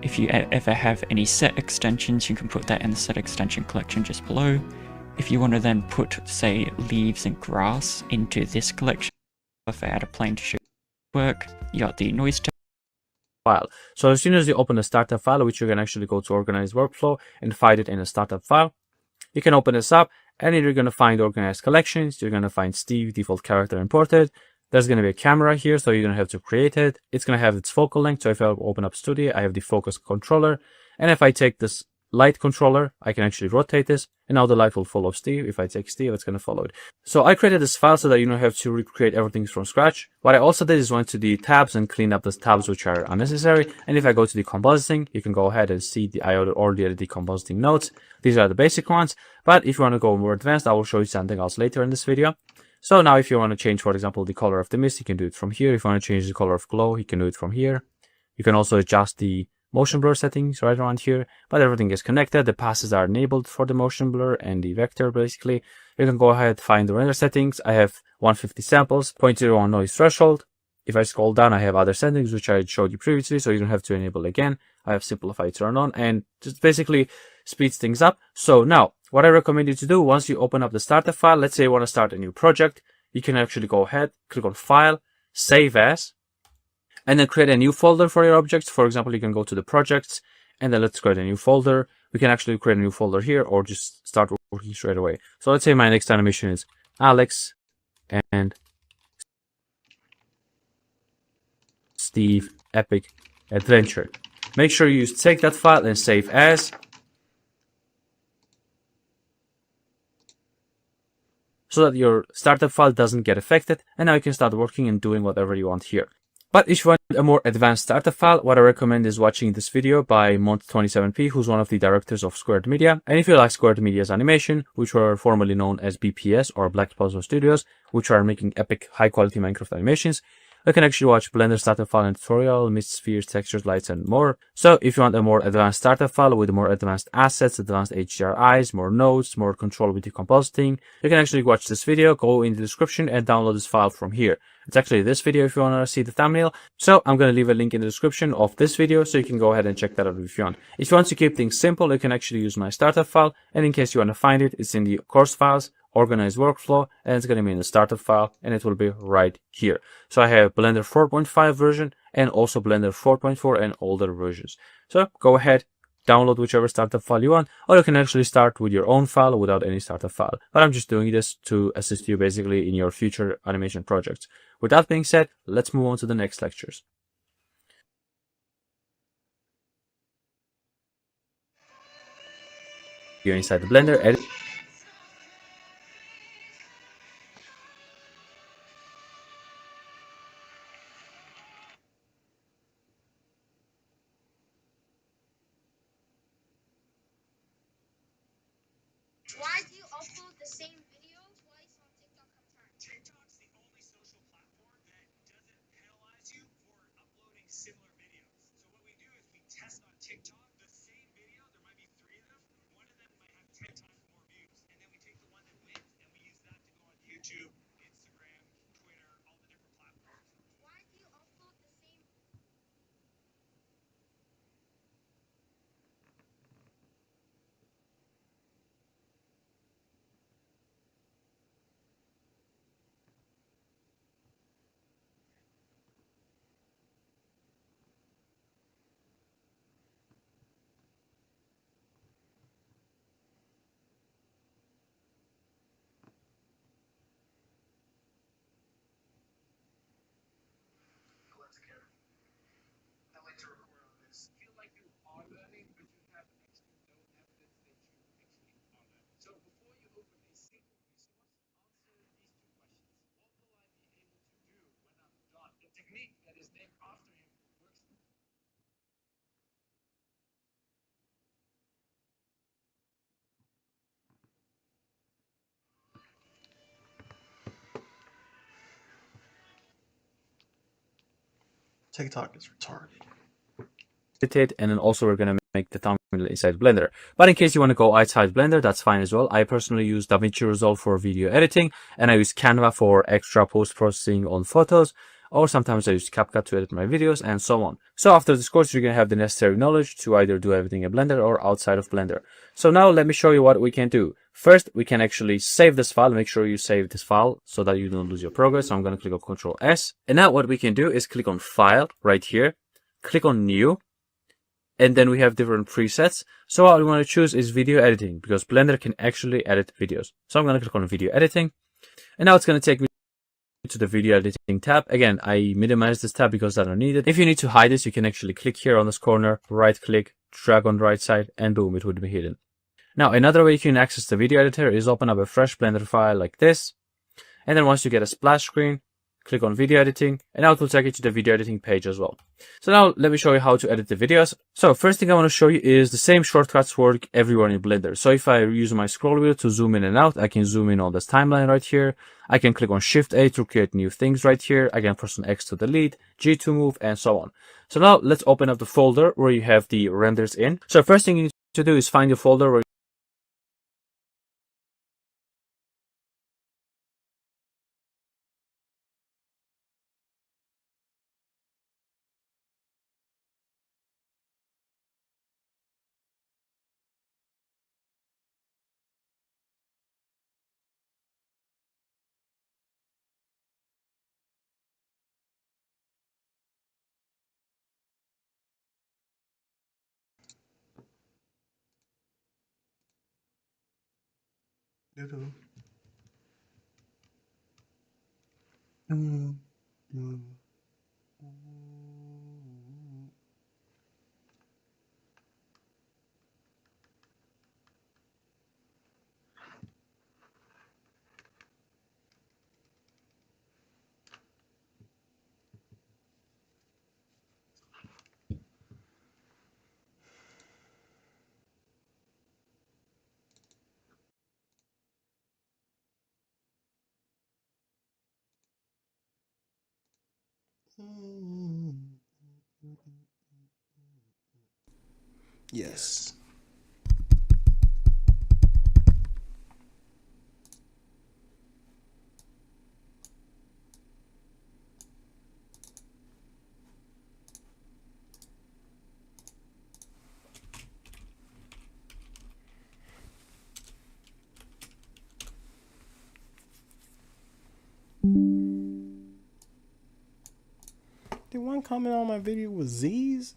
[SPEAKER 13] If you ever have any set extensions, you can put that in the set extension collection just below. If you want to then put, say, leaves and grass into this collection, if I add a plane to show work, you got the noise
[SPEAKER 5] file. So as soon as you open the startup file, which you can actually go to organized workflow and find it in a startup file, you can open this up and you're going to find organized collections. You're going to find Steve, default character imported. There's going to be a camera here, so you're going to have to create it. It's going to have its focal length. So if I open up Studio, I have the focus controller. And if I take this light controller, I can actually rotate this, and now the light will follow Steve. If I take Steve, it's going to follow it. So I created this file so that you don't have to recreate everything from scratch. What I also did is went to the tabs and clean up the tabs which are unnecessary. And if I go to decompositing, you can go ahead and see the I already added decompositing nodes. These are the basic ones. But if you want to go more advanced, I will show you something else later in this video. So now if you want to change, for example, the color of the mist, you can do it from here. If you want to change the color of glow, you can do it from here. You can also adjust the motion blur settings right around here, but everything is connected. The passes are enabled for the motion blur and the vector. Basically, you can go ahead, find the render settings. I have 150 samples, 0.01 noise threshold. If I scroll down, I have other settings which I showed you previously, so you don't have to enable again. I have simplify turn on and just basically speeds things up. So now what I recommend you to do, once you open up the startup file, let's say you want to start a new project, you can actually go ahead, click on file, save as, and then create a new folder for your objects. For example, you can go to the projects and then let's create a new folder. We can actually create a new folder here or just start working straight away. So let's say my next animation is Alex and Steve Epic Adventure. Make sure you take that file and save as. So that your startup file doesn't get affected, and now you can start working and doing whatever you want here. But if you want a more advanced startup file, what I recommend is watching this video by Mont27p, who's one of the directors of Squared Media. And if you like Squared Media's animation, which were formerly known as BPS or Black Puzzle Studios, which are making epic high quality Minecraft animations, you can actually watch Blender startup file and tutorial, mist spheres, textures, lights, and more. So if you want a more advanced startup file with more advanced assets, advanced HDRIs, more nodes, more control with decompositing, you can actually watch this video, go in the description and download this file from here. It's actually this video if you want to see the thumbnail. So I'm going to leave a link in the description of this video so you can go ahead and check that out if you want. If you want to keep things simple, you can actually use my startup file. And in case you want to find it, it's in the course files, organized workflow, and it's going to be in the startup file, and it will be right here. So I have Blender 4.5 version and also Blender 4.4 and older versions. So go ahead, download whichever startup file you want, or you can actually start with your own file without any startup file. But I'm just doing this to assist you basically in your future animation projects. With that being said, let's move on to the next lectures. inside the Blender, edit.
[SPEAKER 4] Why do you upload the same video twice on TikTok? TikTok's the only social platform that doesn't penalize you for uploading similar videos. So what we do is we test on TikTok the same video. There might be 3 of them. One of them might have 10 times more views, and then we take the one that wins and we use that to go on YouTube, Instagram, Twitter, all the different platforms. Why do you upload the same?
[SPEAKER 1] TikTok is retarded.
[SPEAKER 5] And then also we're going to make the thumbnail inside Blender. But in case you want to go outside Blender, that's fine as well. I personally use DaVinci Resolve for video editing, and I use Canva for extra post-processing on photos, or sometimes I use CapCut to edit my videos, and so on. So after this course, you're going to have the necessary knowledge to either do everything in Blender or outside of Blender. So now let me show you what we can do. First, we can actually save this file. Make sure you save this file so that you don't lose your progress. So I'm going to click on Control S. And now what we can do is click on File right here, click on New, and then we have different presets. So what we want to choose is video editing, because Blender can actually edit videos. So I'm going to click on video editing, and now it's going to take me to the video editing tab. Again, I minimize this tab because I don't need it. If you need to hide this, you can actually click here on this corner, right click, drag on the right side, and boom, it would be hidden. Now, another way you can access the video editor is open up a fresh Blender file like this. And then once you get a splash screen, click on video editing, and now it will take you to the video editing page as well. So now let me show you how to edit the videos. So first thing I want to show you is the same shortcuts work everywhere in Blender. So if I use my scroll wheel to zoom in and out, I can zoom in on this timeline right here. I can click on Shift A to create new things right here. I can press on X to delete, G to move, and so on. So now let's open up the folder where you have the renders in. So first thing you need to do is find the folder where
[SPEAKER 1] Yes. Did one comment on my video with Z's?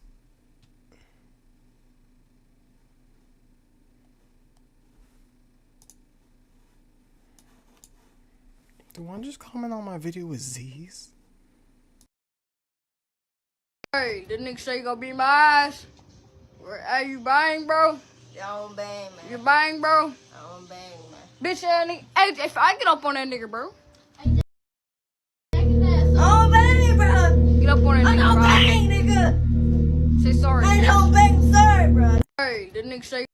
[SPEAKER 1] Did one just comment on my video with Z's?
[SPEAKER 14] Hey, the nigga say you gonna beat my ass? Are you buying, bro? I don't bang, man.
[SPEAKER 15] You bang, bro?
[SPEAKER 14] I don't bang, man.
[SPEAKER 15] Bitch, hey, if I get up on that nigga, bro.
[SPEAKER 14] I don't bang, bro.
[SPEAKER 15] Get up on that
[SPEAKER 14] I
[SPEAKER 15] nigga,
[SPEAKER 14] don't
[SPEAKER 15] bro.
[SPEAKER 14] bang, nigga.
[SPEAKER 15] Say sorry.
[SPEAKER 14] I don't bang, sorry, bro.
[SPEAKER 15] Hey, the nigga say.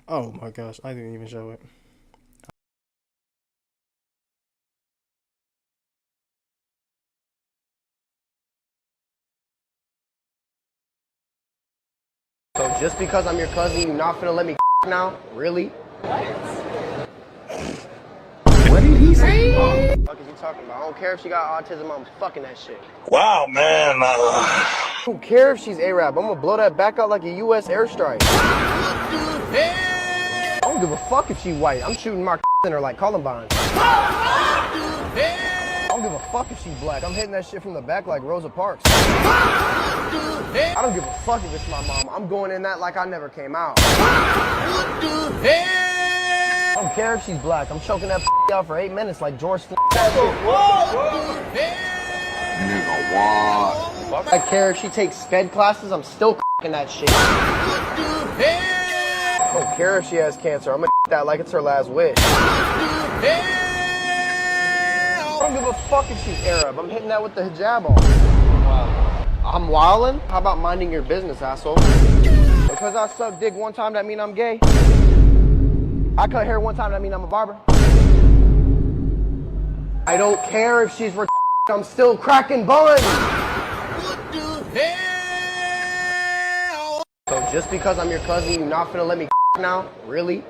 [SPEAKER 1] Oh my gosh, I didn't even show it.
[SPEAKER 16] So just because I'm your cousin, you not finna let me now? Really? What did he say? What the fuck is you talking about? I don't care if she got autism, I'm fucking that shit.
[SPEAKER 17] Wow, man.
[SPEAKER 16] I don't care if she's Arab, I'm gonna blow that back out like a US airstrike. I don't give a fuck if she white, I'm shooting my in her like Columbine. I don't give a fuck if she's black, I'm hitting that shit from the back like Rosa Parks. I don't give a fuck if it's my mom, I'm going in that like I never came out. I don't care if she's black, I'm choking that out for 8 minutes like George Floyd.
[SPEAKER 17] Nigga, what?
[SPEAKER 16] I care if she takes sped classes, I'm still that shit. I don't care if she has cancer, I'm gonna that like it's her last wish. I don't give a fuck if she's Arab, I'm hitting that with the hijab on. I'm wildin'? How about minding your business, asshole? Because I suck dick one time, that mean I'm gay? I cut hair one time, that mean I'm a barber? I don't care if she's retarded, I'm still cracking buns! So just because I'm your cousin, you not finna let me now? Really?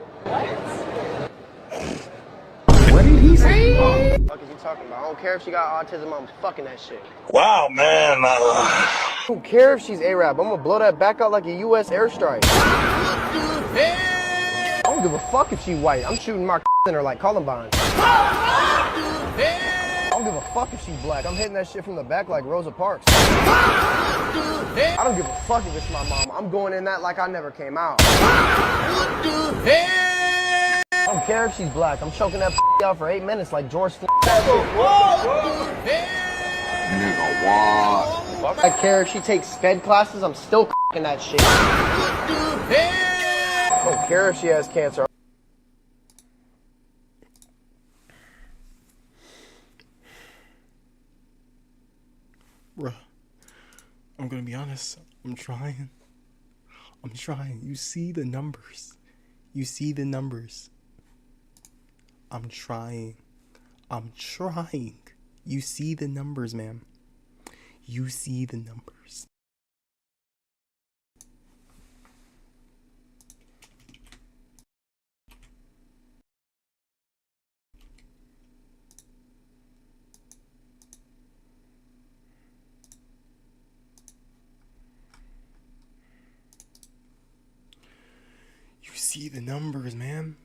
[SPEAKER 16] What did he say? What the fuck is you talking about? I don't care if she got autism, I'm fucking that shit.
[SPEAKER 17] Wow, man.
[SPEAKER 16] I don't care if she's Arab, I'm gonna blow that back out like a US airstrike. I don't give a fuck if she white, I'm shooting my in her like Columbine. I don't give a fuck if she's black, I'm hitting that shit from the back like Rosa Parks. I don't give a fuck if it's my mom, I'm going in that like I never came out. I don't care if she's black, I'm choking that out for 8 minutes like George Floyd.
[SPEAKER 17] Nigga, what?
[SPEAKER 16] I care if she takes sped classes, I'm still that shit. I don't care if she has cancer.
[SPEAKER 1] Bruh, I'm gonna be honest, I'm trying. You see the numbers. You see the numbers. I'm trying. You see the numbers, man. You see the numbers. You see the numbers, man.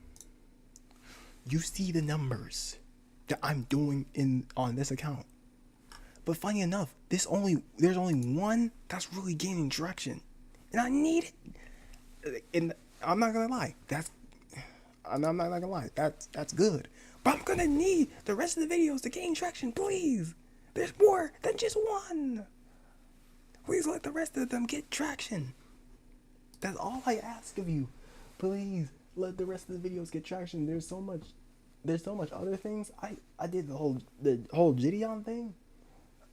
[SPEAKER 1] You see the numbers that I'm doing on this account. But funny enough, there's only one that's really gaining traction. And I need it. And I'm not gonna lie. I'm not gonna lie. That's good. But I'm gonna need the rest of the videos to gain traction, please. There's more than just one. Please let the rest of them get traction. That's all I ask of you. Please let the rest of the videos get traction. There's so much other things. I did the whole Gideon thing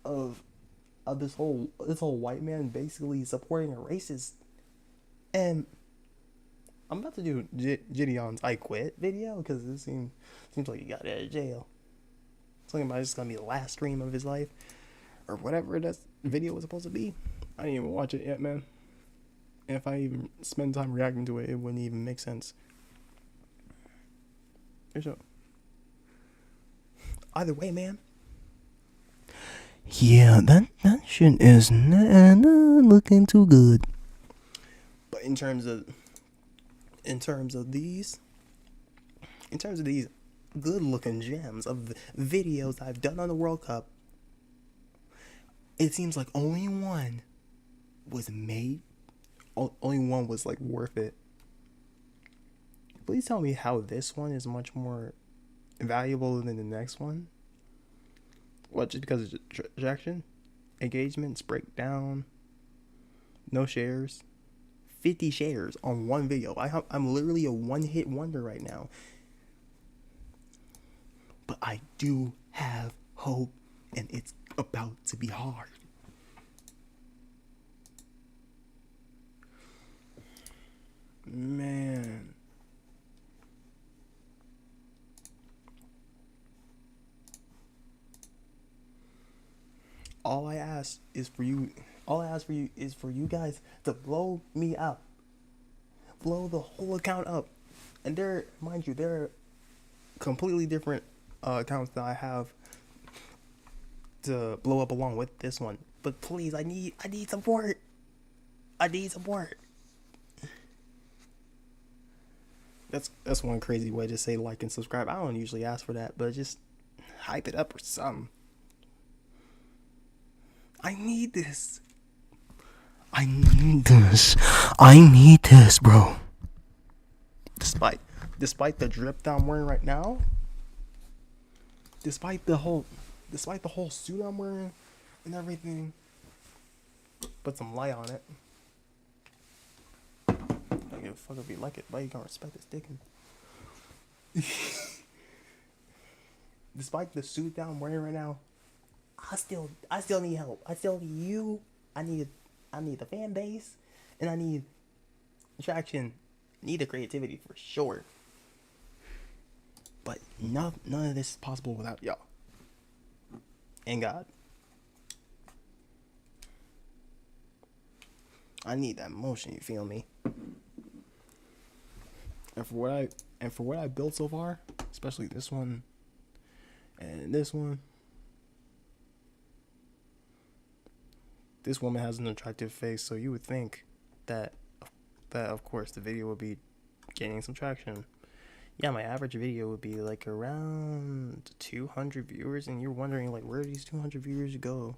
[SPEAKER 1] of this whole white man basically supporting a racist, and I'm about to do Gideon's I Quit video because it seems like he got out of jail. Something about it's gonna be the last stream of his life or whatever that video was supposed to be. I didn't even watch it yet, man. And if I even spend time reacting to it, it wouldn't even make sense. So, either way, man. Yeah, that shit is not looking too good. But in terms of these good looking gems of videos I've done on the World Cup, it seems like only one was made. Only one was like worth it. Please tell me how this one is much more valuable than the next one. What, just because of traction, engagements, breakdown, no shares, 50 shares on one video. I'm literally a one-hit wonder right now. But I do have hope, and it's about to be hard. Man. All I ask for you is for you guys to blow me up. Blow the whole account up. And there are completely different accounts that I have to blow up along with this one. But please, I need support. I need support. That's one crazy way to say like and subscribe. I don't usually ask for that, but just hype it up or something. I need this. I need this, bro. Despite the drip that I'm wearing right now, despite the whole suit I'm wearing and everything, put some light on it. I don't give a fuck if you like it, but you gotta respect the sticking. Despite the suit that I'm wearing right now, I still need help. I still need you. I need the fan base, and I need attraction. I need the creativity for sure. But none of this is possible without y'all and God. I need that motion. You feel me? And for what I built so far, especially this one and this one. This woman has an attractive face, so you would think that of course the video would be gaining some traction. Yeah, my average video would be like around 200 viewers, and you're wondering like where do these 200 viewers go?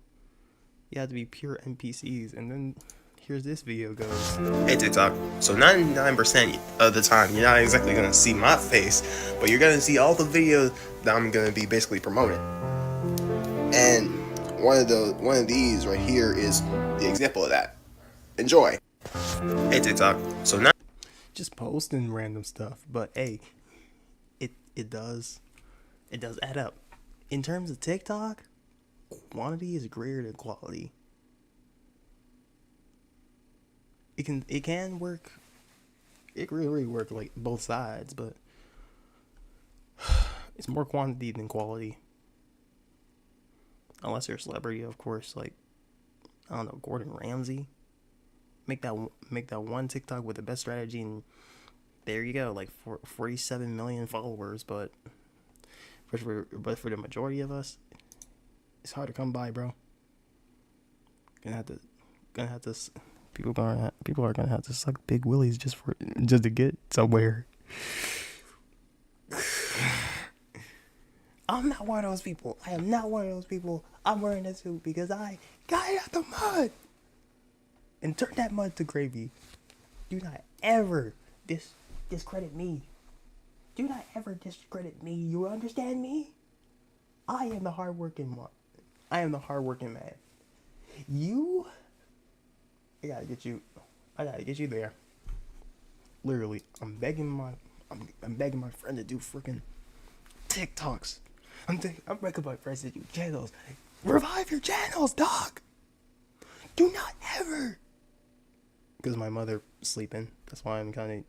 [SPEAKER 1] You have to be pure NPCs, and then here's this video goes. Hey TikTok, so 99% of the time you're not exactly gonna see my face, but you're gonna see all the videos that I'm gonna be basically promoting. And one of these right here is the example of that. Enjoy. Hey TikTok, so now just posting random stuff, but hey, it does add up. In terms of TikTok, quantity is greater than quality. It can work. It really work like both sides, but it's more quantity than quality. Unless you're a celebrity, of course, like, I don't know, Gordon Ramsay. Make that one TikTok with the best strategy, and there you go, like 47 million followers. But for the majority of us, it's hard to come by, bro. Gonna have to. People are gonna have to suck big willies just to get somewhere. I'm not one of those people. I am not one of those people. I'm wearing a suit because I got it out the mud and turned that mud to gravy. Do not ever discredit me. Do not ever discredit me. You understand me? I am the hardworking one. I am the hardworking man. I gotta get you there. Literally, I'm begging my friend to do freaking TikToks. I'm begging my friends to do channels. Revive your channels, dog. Do not ever. Because my mother sleeping. That's why I'm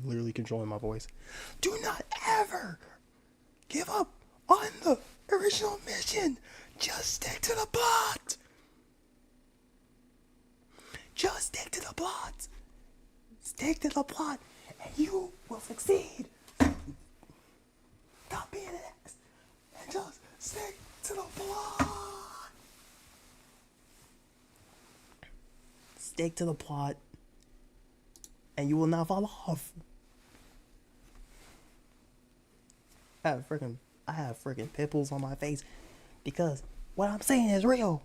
[SPEAKER 1] literally controlling my voice. Do not ever give up on the original mission. Just stick to the plot. Just stick to the plot. Stick to the plot, and you will succeed. Stop being an ass and just stick to the plot. Stick to the plot, and you will not fall off. I have freaking pimples on my face because what I'm saying is real.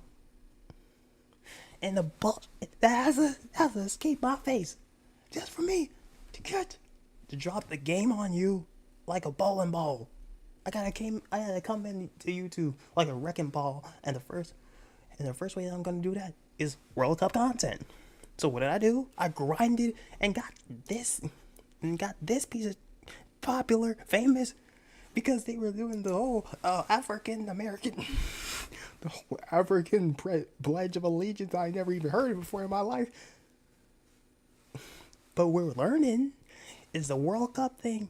[SPEAKER 1] And the butt that has to escape my face just for me to drop the game on you like a bowling ball. I gotta come into YouTube like a wrecking ball, and the first way that I'm gonna do that is World Cup content. So what did I do? I grinded and got this piece of popular, famous, because they were doing the whole African American, the whole African Pledge of Allegiance. I never even heard it before in my life. But what we're learning is the World Cup thing.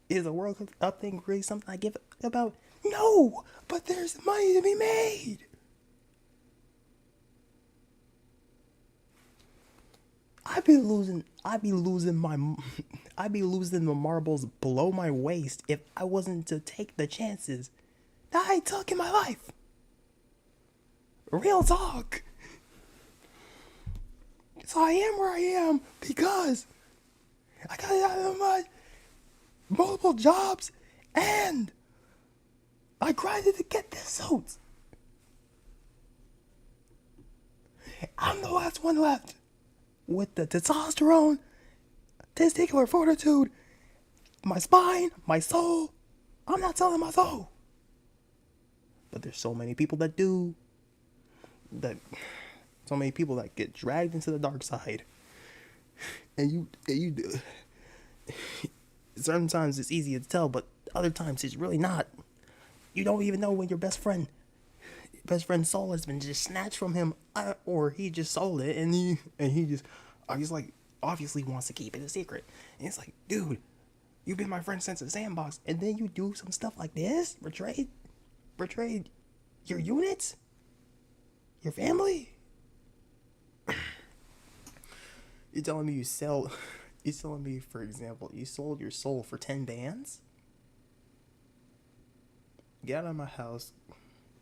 [SPEAKER 1] Is the World Cup thing really something I give about? No, but there's money to be made. I'd be losing the marbles below my waist if I wasn't to take the chances that I took in my life. Real talk. So I am where I am because I got out of my multiple jobs and I grinded to get this suit. I'm the last one left with the testosterone, testicular fortitude, my spine, my soul. I'm not selling my soul. But there's so many people that do. So many people that get dragged into the dark side. And you sometimes it's easy to tell, but other times it's really not. You don't even know when your best friend's soul has been just snatched from him, or he just sold it, and he's like obviously wants to keep it a secret. And it's like, dude, you've been my friend since the sandbox, and then you do some stuff like this, betrayed your units, your family. You're telling me for example, you sold your soul for 10 bands? Get out of my house.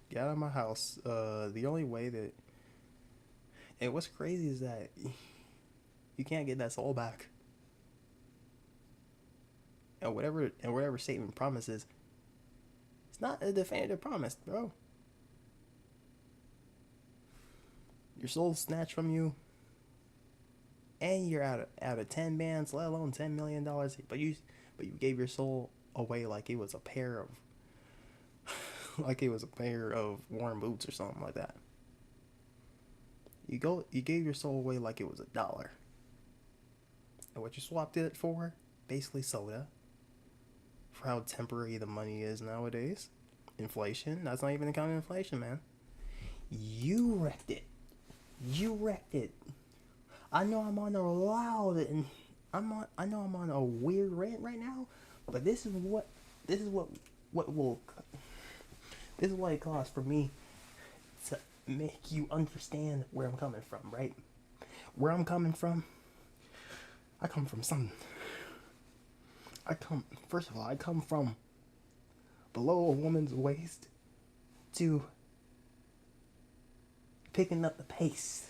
[SPEAKER 1] Get out of my house. The only way that... And what's crazy is that you can't get that soul back. And whatever statement promises, it's not a definitive promise, bro. Your soul's snatched from you, and you're out of 10 bands, let alone $10 million. But you gave your soul away like it was a pair of worn boots or something like that. You gave your soul away like it was $1. And what you swapped it for? Basically soda. For how temporary the money is nowadays. Inflation. That's not even accounting inflation, man. You wrecked it. I know I'm on a loud and I'm on a weird rant right now, but this is what it costs for me to make you understand where I'm coming from, right? Where I'm coming from, I come from below a woman's waist to picking up the pace.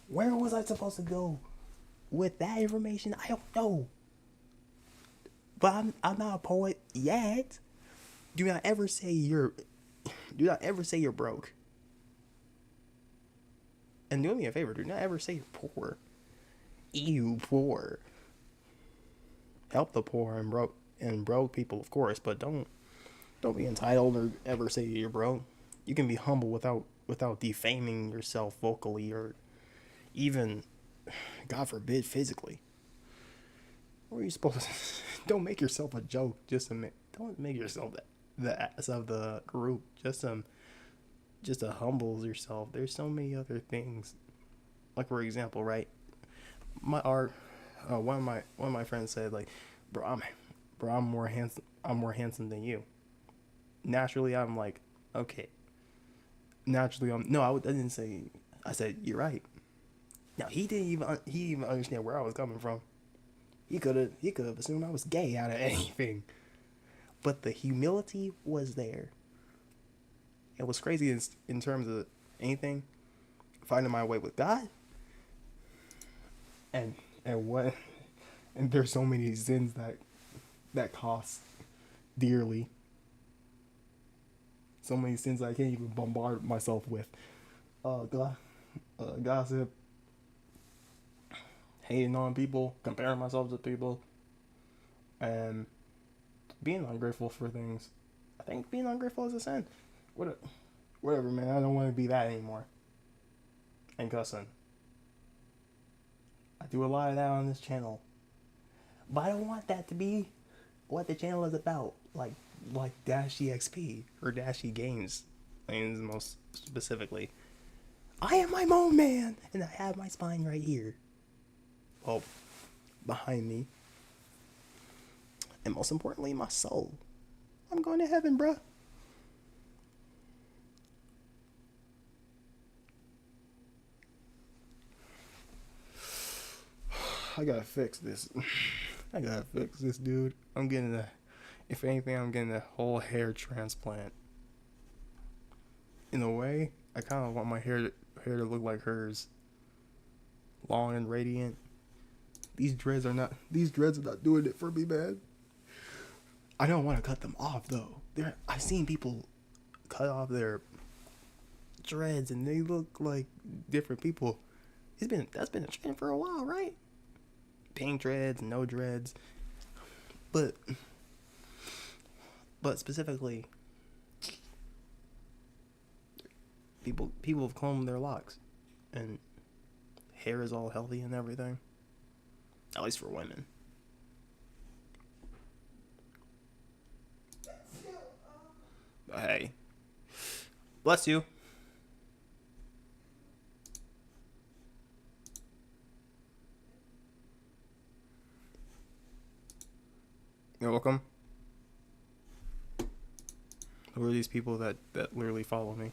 [SPEAKER 1] Where was I supposed to go with that information? I don't know. But I'm not a poet yet. Do not ever say you're broke. And do me a favor, do not ever say you're poor. Ew, poor. Help the poor and broke people, of course, but don't be entitled or ever say you're broke. You can be humble without defaming yourself vocally or even, God forbid, physically. What are you supposed to... Don't make yourself a joke. Don't make yourself the ass of the group. Just to humble yourself. There's so many other things. Like, for example, right? My art. One of my friends said, like, I'm more handsome than you. Naturally, I'm like, okay. Naturally, I didn't say. I said you're right. Now he didn't even understand where I was coming from. He could have assumed I was gay out of anything. But the humility was there. It was crazy in terms of anything, finding my way with God. And there's so many sins that cost dearly. So many sins I can't even bombard myself with. Gossip, hating on people, comparing myself to people, and being ungrateful for things. I think being ungrateful is a sin. Whatever, man. I don't want to be that anymore. and cussing. I do a lot of that on this channel. But I don't want that to be what the channel is about. Like Dash EXP or Dash E Games. I mean, most specifically. I am my own man, and I have my spine right here. Well, behind me. And most importantly, my soul. I'm going to heaven, bruh. I gotta fix this. I gotta fix this, dude. I'm getting a, if anything, I'm getting a whole hair transplant. In a way, I kind of want my hair to look like hers. Long and radiant. These dreads are not doing it for me, man. I don't want to cut them off though. I've seen people cut off their dreads and they look like different people. That's been a trend for a while, right? Pink dreads, no dreads. But specifically, people have combed their locks and hair is all healthy and everything. At least for women. But hey, bless you. You're welcome. Who are these people that literally follow me?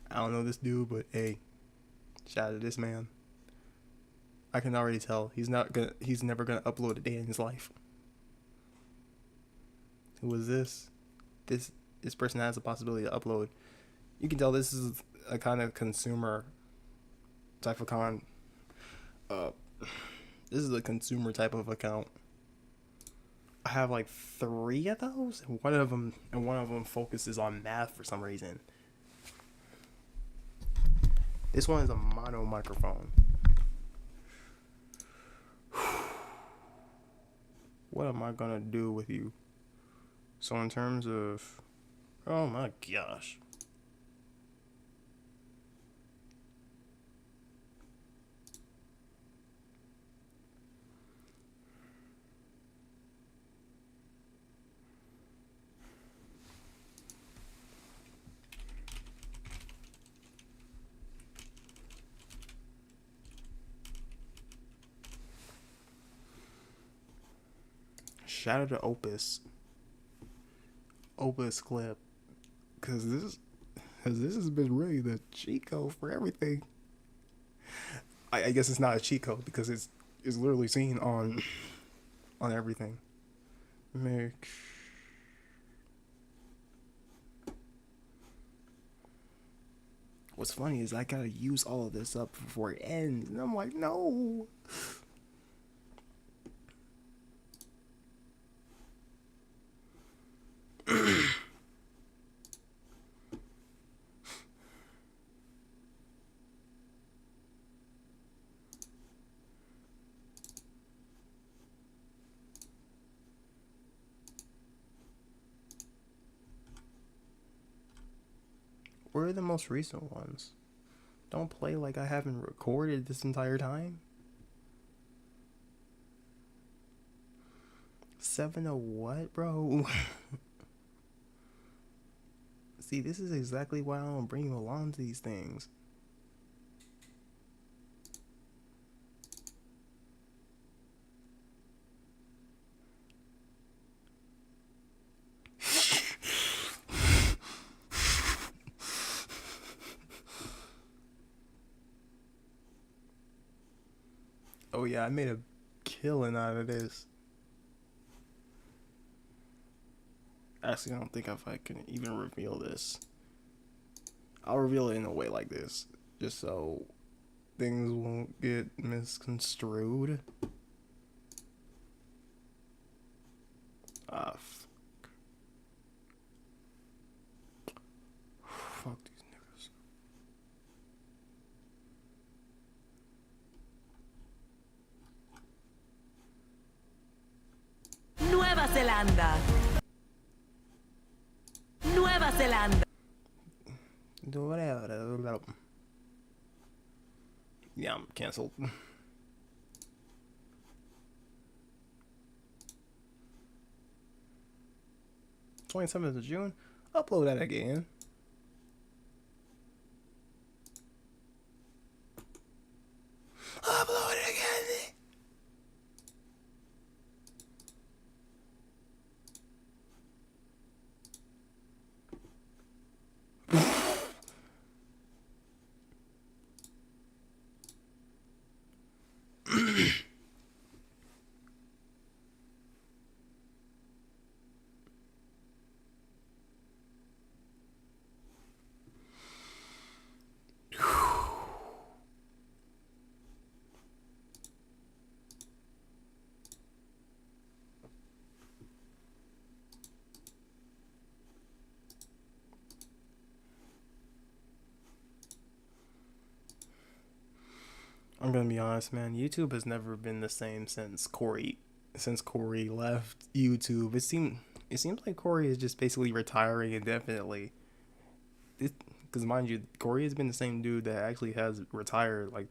[SPEAKER 1] I don't know this dude, but hey, shout out to this man. I can already tell he's never gonna upload a day in his life. Who is this? This person has the possibility to upload. You can tell this is a kind of consumer type of this is a consumer type of account. I have like 3 of those, and one of them focuses on math for some reason. This one is a mono microphone. What am I gonna do with you? So in terms of, oh my gosh. Shout out to Opus clip, because this has been really the cheat code for everything. I guess it's not a cheat code because it's literally seen on everything. What's funny is I gotta use all of this up before it ends, and I'm like, no. Where are the most recent ones? Don't play like I haven't recorded this entire time. 7 of what, bro? See, this is exactly why I don't bring you along to these things. Oh yeah, I made a killing out of this. Actually, I don't think if I can even reveal this. I'll reveal it in a way like this, just so things won't get misconstrued. Ah, fuck these niggas.
[SPEAKER 18] Nueva Zelanda. Nueva Zelanda.
[SPEAKER 1] Yeah, I'm canceled. 27th of June. Upload that again. Upload it again. I'm gonna be honest, man. YouTube has never been the same since Corey left YouTube. It seems like Corey is just basically retiring indefinitely. Because mind you, Corey has been the same dude that actually has retired like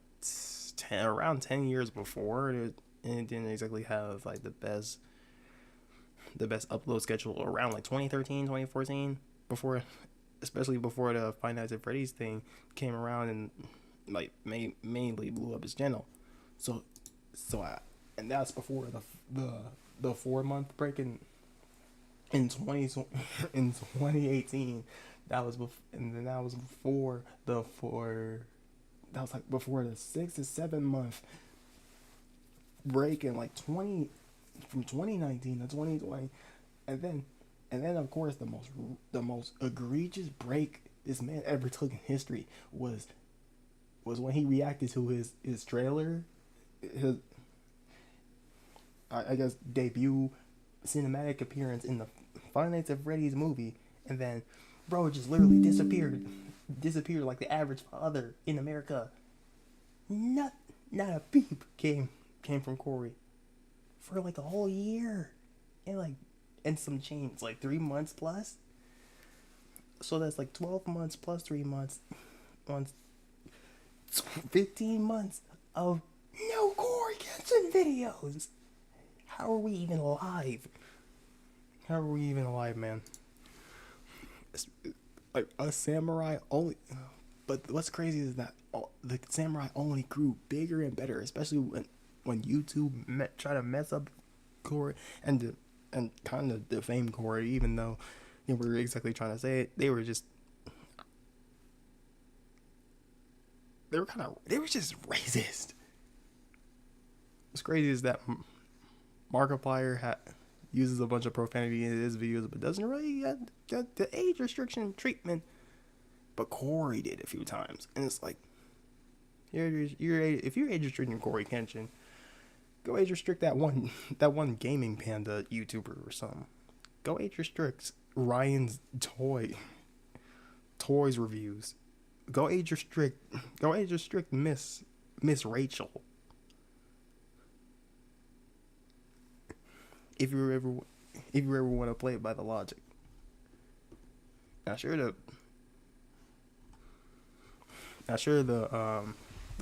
[SPEAKER 1] around 10 years before, and it didn't exactly have like the best upload schedule around like 2013, 2014, especially before the Five Nights at Freddy's thing came around and like mainly blew up his channel. And that's before the 4-month break in 2018. That was before the 6 to 7 month break in like from 2019 to 2020, and then of course the most egregious break this man ever took in history was when he reacted to his trailer, I guess debut cinematic appearance in the Five Nights at Freddy's movie, and then bro just literally disappeared like the average father in America. Not a peep came from Corey for like a whole year and some change, like 3 months plus. So that's like 12 months plus 3 months, 15 months of no Corey Kenshin videos. How are we even alive? Man? Like a samurai only. But what's crazy is that the samurai only grew bigger and better, especially when YouTube tried to mess up Corey and kind of defame Corey, even though they were exactly trying to say it. They were just racist. What's crazy is that Markiplier uses a bunch of profanity in his videos, but doesn't really get the age restriction treatment. But Corey did a few times, and it's like, if you're age restricting Corey Kenshin, go age restrict that one gaming panda YouTuber or something. Go age restrict Ryan's toys reviews. Go age restrict Miss Rachel. If you ever want to play it by the logic. Not sure the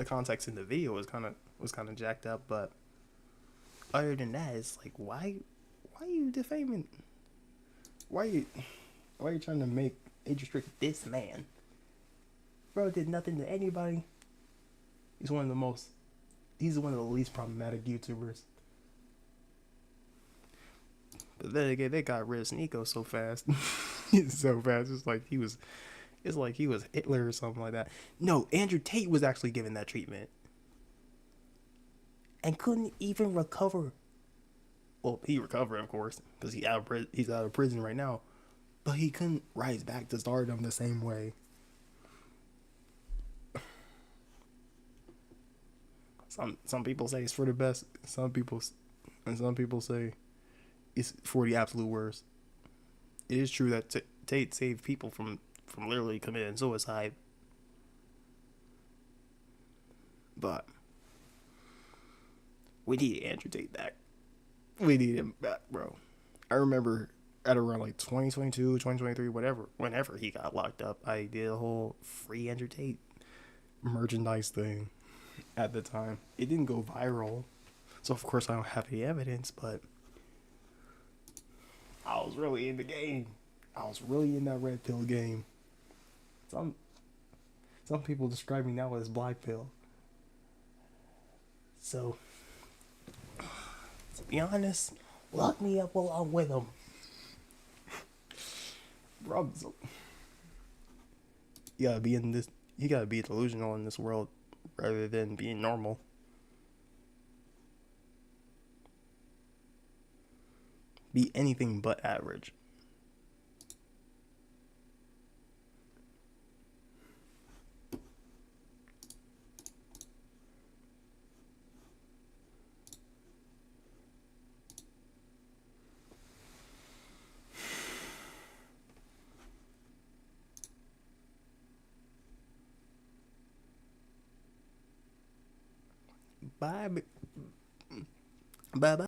[SPEAKER 1] context in the video was kind of jacked up, but other than that, it's like, why are you defaming? Why are you trying to make age restrict this man? Bro did nothing to anybody. He's one of the least problematic YouTubers. But then again, they got rid of Sneeko so fast. So fast. It's like he was Hitler or something like that. No, Andrew Tate was actually given that treatment. And couldn't even recover. Well, he recovered, of course, because he's out of prison right now. But he couldn't rise back to stardom the same way. Some people say it's for the best. Some people say it's for the absolute worst. It is true that Tate saved people from literally committing suicide. But we need Andrew Tate back. We need him back, bro. I remember at around like 2022, 2023, whenever he got locked up, I did a whole free Andrew Tate merchandise thing. at the time. It didn't go viral, so of course I don't have any evidence, but I was really in the game. I was really in that red pill game. Some people describe me now as black pill. So, to be honest, lock me up while I'm with them. Bro, you gotta be delusional in this world rather than being normal. Be anything but average. Bye. Bye.